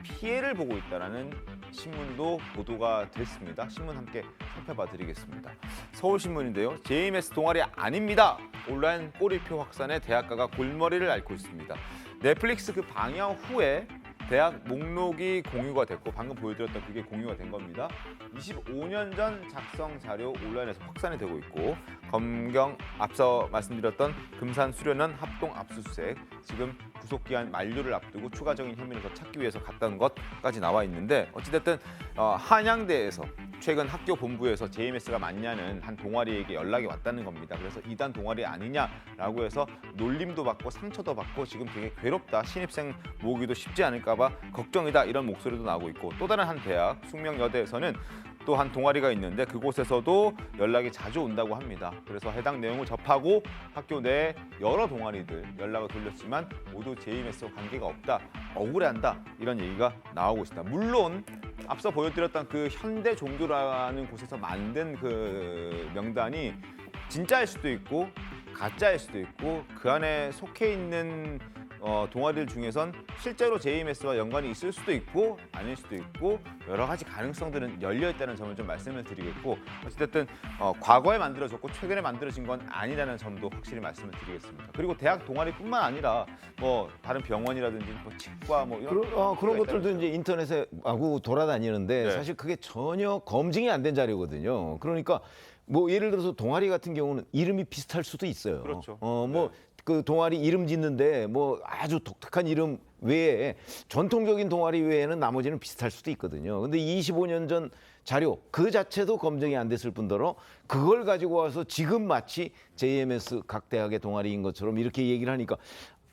피해를 보고 있다라는 신문도 보도가 됐습니다. 신문 함께 살펴봐 드리겠습니다. 서울신문인데요. JMS 동아리 아닙니다. 온라인 꼬리표 확산에 대학가가 골머리를 앓고 있습니다. 넷플릭스 그 방영 후에 대학 목록이 공유가 됐고 방금 보여드렸던 그게 공유가 된 겁니다. 25년 전 작성 자료 온라인에서 확산이 되고 있고 검경 앞서 말씀드렸던 금산 수련원 합동 압수수색 지금 구속기한 만료를 앞두고 추가적인 혐의를 더 찾기 위해서 갔던 것까지 나와 있는데 어찌됐든 한양대에서 최근 학교 본부에서 JMS가 맞냐는 한 동아리에게 연락이 왔다는 겁니다. 그래서 이단 동아리 아니냐라고 해서 놀림도 받고 상처도 받고 지금 되게 괴롭다. 신입생 모으기도 쉽지 않을까 봐 걱정이다. 이런 목소리도 나오고 있고 또 다른 한 대학 숙명여대에서는 또 한 동아리가 있는데 그곳에서도 연락이 자주 온다고 합니다. 그래서 해당 내용을 접하고 학교 내 여러 동아리들 연락을 돌렸지만 모두 JMS와 관계가 없다. 억울해한다. 이런 얘기가 나오고 있습니다. 물론 앞서 보여드렸던 그 현대 종교라는 곳에서 만든 그 명단이 진짜일 수도 있고 가짜일 수도 있고 그 안에 속해 있는 동아리들 중에선 실제로 JMS와 연관이 있을 수도 있고 아닐 수도 있고 여러 가지 가능성들은 열려 있다는 점을 좀 말씀을 드리겠고 어쨌든 과거에 만들어졌고 최근에 만들어진 건 아니라는 점도 확실히 말씀을 드리겠습니다. 그리고 대학 동아리뿐만 아니라 뭐 다른 병원이라든지 뭐 치과 뭐 이런
그런 것들도 이제 인터넷에 마구 돌아다니는데
네.
사실 그게 전혀 검증이 안 된 자료거든요. 그러니까 뭐 예를 들어서 동아리 같은 경우는 이름이 비슷할 수도 있어요.
그렇죠.
뭐 그 동아리 이름 짓는데 뭐 아주 독특한 이름 외에 전통적인 동아리 외에는 나머지는 비슷할 수도 있거든요. 근데 25년 전 자료 그 자체도 검증이 안 됐을 뿐더러 그걸 가지고 와서 지금 마치 JMS 각 대학의 동아리인 것처럼 이렇게 얘기를 하니까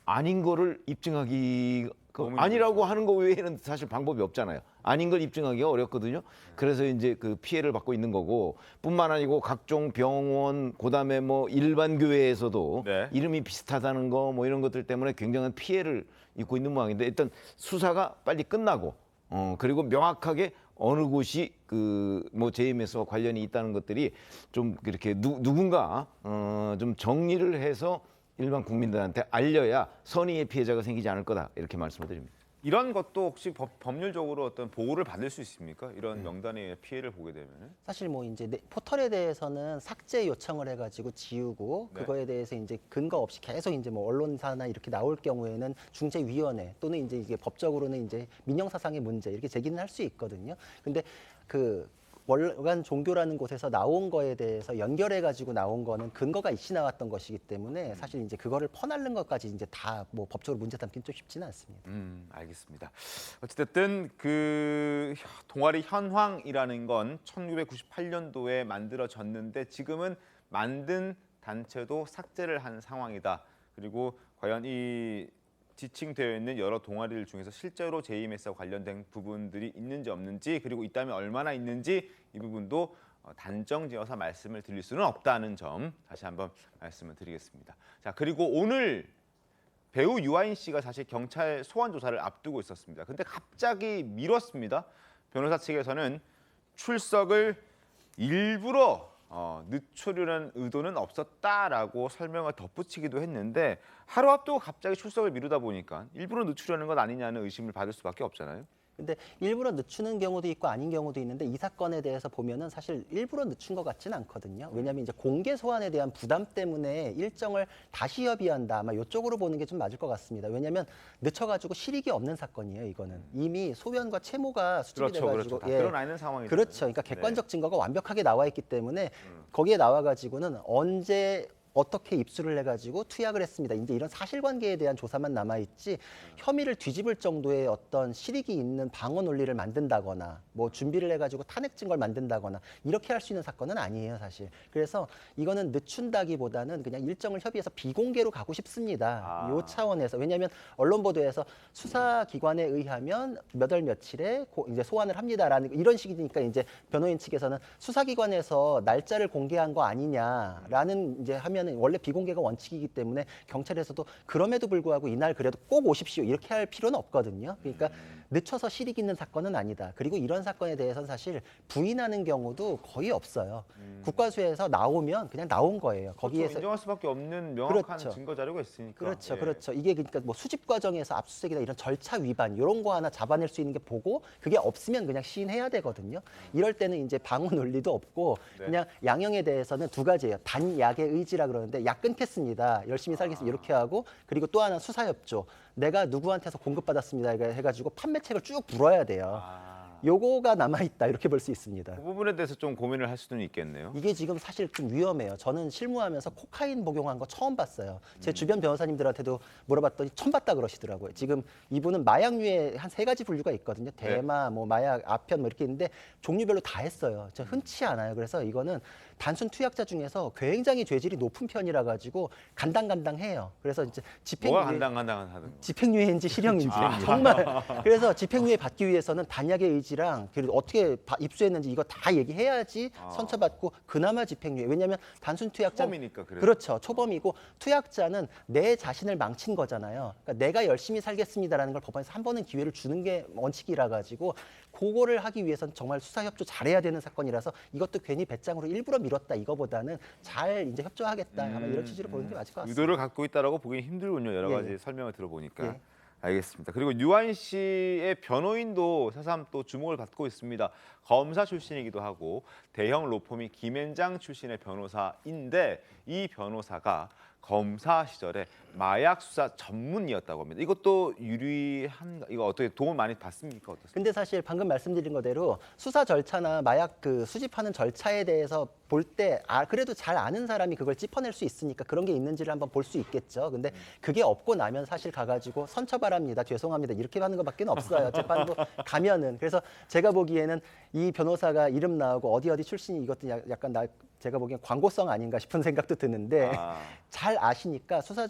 아닌 거를 입증하기 아니라고 하는 거 외에는 사실 방법이 없잖아요. 아닌 걸 입증하기가 어렵거든요. 그래서 이제 그 피해를 받고 있는 거고 뿐만 아니고 각종 병원 그다음에 뭐 일반 교회에서도 이름이 비슷하다는 거 뭐 이런 것들 때문에 굉장한 피해를 입고 있는 모양인데 일단 수사가 빨리 끝나고 그리고 명확하게 어느 곳이 그 뭐 JMS와 관련이 있다는 것들이 좀 이렇게 누군가 좀 정리를 해서 일반 국민들한테 알려야 선의의 피해자가 생기지 않을 거다 이렇게 말씀을 드립니다.
이런 것도 혹시 법률적으로 어떤 보호를 받을 수 있습니까? 이런 명단의 피해를 보게 되면은?
사실 뭐 이제 포털에 대해서는 삭제 요청을 해가지고 지우고 그거에 대해서 이제 근거 없이 계속 이제 뭐 언론사나 이렇게 나올 경우에는 중재위원회 또는 이제 이게 법적으로는 이제 민형사상의 문제 이렇게 제기는 할 수 있거든요. 근데 그 월간 종교라는 곳에서 나온 거에 대해서 연결해가지고 나온 거는 근거가 있이 나왔던 것이기 때문에 사실 이제 그거를 퍼날른 것까지 이제 다 뭐 법적으로 문제 삼기는 좀 쉽지는 않습니다.
알겠습니다. 어쨌든 그 동아리 현황이라는 건 1998년도에 만들어졌는데 지금은 만든 단체도 삭제를 한 상황이다. 그리고 과연 이 지칭되어 있는 여러 동아리들 중에서 실제로 JMS와 관련된 부분들이 있는지 없는지 그리고 있다면 얼마나 있는지 이 부분도 단정지어서 말씀을 드릴 수는 없다는 점 다시 한번 말씀을 드리겠습니다. 자, 그리고 오늘 배우 유아인 씨가 사실 경찰 소환 조사를 앞두고 있었습니다. 근데 갑자기 미뤘습니다. 변호사 측에서는 출석을 일부러 늦추려는 의도는 없었다라고 설명을 덧붙이기도 했는데 하루 앞두고 갑자기 출석을 미루다 보니까 일부러 늦추려는 것 아니냐는 의심을 받을 수밖에 없잖아요.
근데 일부러 늦추는 경우도 있고 아닌 경우도 있는데 이 사건에 대해서 보면은 사실 일부러 늦춘 것 같지는 않거든요. 왜냐하면 이제 공개 소환에 대한 부담 때문에 일정을 다시 협의한다. 아마 이쪽으로 보는 게 좀 맞을 것 같습니다. 왜냐하면 늦춰가지고 실익이 없는 사건이에요. 이거는 이미 소변과 채모가 수집이 돼가지고
다 드러나 있는 상황이죠.
그렇죠. 그러니까 객관적 증거가 완벽하게 나와 있기 때문에 거기에 나와가지고는 언제 어떻게 입수를 해가지고 투약을 했습니다. 이제 이런 사실관계에 대한 조사만 남아있지 혐의를 뒤집을 정도의 어떤 실익이 있는 방어 논리를 만든다거나 뭐 준비를 해가지고 탄핵 증거를 만든다거나 이렇게 할 수 있는 사건은 아니에요, 사실. 그래서 이거는 늦춘다기보다는 그냥 일정을 협의해서 비공개로 가고 싶습니다. 이 차원에서. 왜냐하면 언론 보도에서 수사기관에 의하면 몇 월 며칠에 이제 소환을 합니다라는 이런 식이니까 이제 변호인 측에서는 수사기관에서 날짜를 공개한 거 아니냐라는 이제 하면 원래 비공개가 원칙이기 때문에 경찰에서도 그럼에도 불구하고 이날 그래도 꼭 오십시오 이렇게 할 필요는 없거든요. 그러니까 늦춰서 실익 있는 사건은 아니다. 그리고 이런 사건에 대해서는 사실 부인하는 경우도 거의 없어요. 국과수에서 나오면 그냥 나온 거예요. 거기에서
그렇죠. 인정할 수밖에 없는 명확한 증거 자료가 있으니까.
그렇죠, 그렇죠. 이게 그러니까 뭐 수집 과정에서 압수수색이나 이런 절차 위반 이런 거 하나 잡아낼 수 있는 게 보고 그게 없으면 그냥 시인해야 되거든요. 이럴 때는 이제 방어 논리도 없고 그냥 양형에 대해서는 두 가지예요. 단약의 의지라 그러는데 약 끊겠습니다. 열심히 살겠습니다. 이렇게 하고 그리고 또 하나 수사협조. 내가 누구한테서 공급받았습니다 해가지고 판매책을 쭉 물어야 돼요. 요거가 남아있다 이렇게 볼 수 있습니다.
그 부분에 대해서 좀 고민을 할 수는 있겠네요.
이게 지금 사실 좀 위험해요. 저는 실무하면서 코카인 복용한 거 처음 봤어요. 제 주변 변호사님들한테도 물어봤더니 처음 봤다 그러시더라고요. 지금 이분은 마약류에 한 3가지 분류가 있거든요. 대마, 뭐 마약, 아편 뭐 이렇게 있는데 종류별로 다 했어요. 저 흔치 않아요. 그래서 이거는 단순 투약자 중에서 굉장히 죄질이 높은 편이라 가지고 간당간당해요. 그래서 이제
뭐가 간당간당하다는
집행유예인지 실형인지 정말 그래서 집행유예 받기 위해서는 단약의 의지랑 그리고 어떻게 입수했는지 이거 다 얘기해야지 선처받고 그나마 집행유예. 왜냐하면 단순 투약자
초범이니까 그래서.
그렇죠. 초범이고 투약자는 내 자신을 망친 거잖아요. 그러니까 내가 열심히 살겠습니다라는 걸 법원에서 한 번은 기회를 주는 게 원칙이라 가지고 그거를 하기 위해서는 정말 수사 협조 잘해야 되는 사건이라서 이것도 괜히 배짱으로 일부러 밀었다 이거보다는 잘 이제 협조하겠다 아마 이런 취지로 보는 게 맞을 것 같습니다.
의도를 갖고 있다라고 보기는 힘들군요. 여러 가지 설명을 들어보니까. 알겠습니다. 그리고 유한 씨의 변호인도 새삼 또 주목을 받고 있습니다. 검사 출신이기도 하고 대형 로펌이 김앤장 출신의 변호사인데 이 변호사가 검사 시절에 마약 수사 전문이었다고 합니다. 이것도 유리한 이거 어떻게 도움 많이 받습니까? 어떻습니까?
근데 사실 방금 말씀드린 거대로 수사 절차나 마약 그 수집하는 절차에 대해서 볼 때 그래도 잘 아는 사람이 그걸 짚어낼 수 있으니까 그런 게 있는지를 한번 볼 수 있겠죠. 근데 그게 없고 나면 사실 가가지고 선처바랍니다. 죄송합니다. 이렇게 하는 것밖에 없어요. 재판부 가면은. 그래서 제가 보기에는 이 변호사가 이름 나오고 어디 출신이 이것도 약간 제가 보기엔 광고성 아닌가 싶은 생각도 드는데 잘 아시니까 수사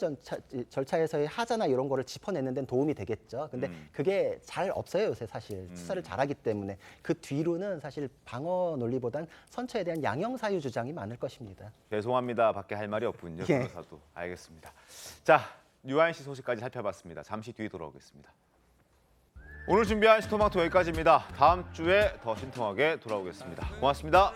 절차에서의 하자나 이런 거를 짚어내는 데는 도움이 되겠죠. 근데 그게 잘 없어요 요새 사실 수사를 잘하기 때문에 그 뒤로는 사실 방어 논리보단 선처에 대한 양형사유 주장이 많을 것입니다.
죄송합니다. 밖에 할 말이 없군요. 변호사도. 알겠습니다. 자, 유한 씨 소식까지 살펴봤습니다. 잠시 뒤에 돌아오겠습니다. 오늘 준비한 신토마토 여기까지입니다. 다음 주에 더 신통하게 돌아오겠습니다. 고맙습니다.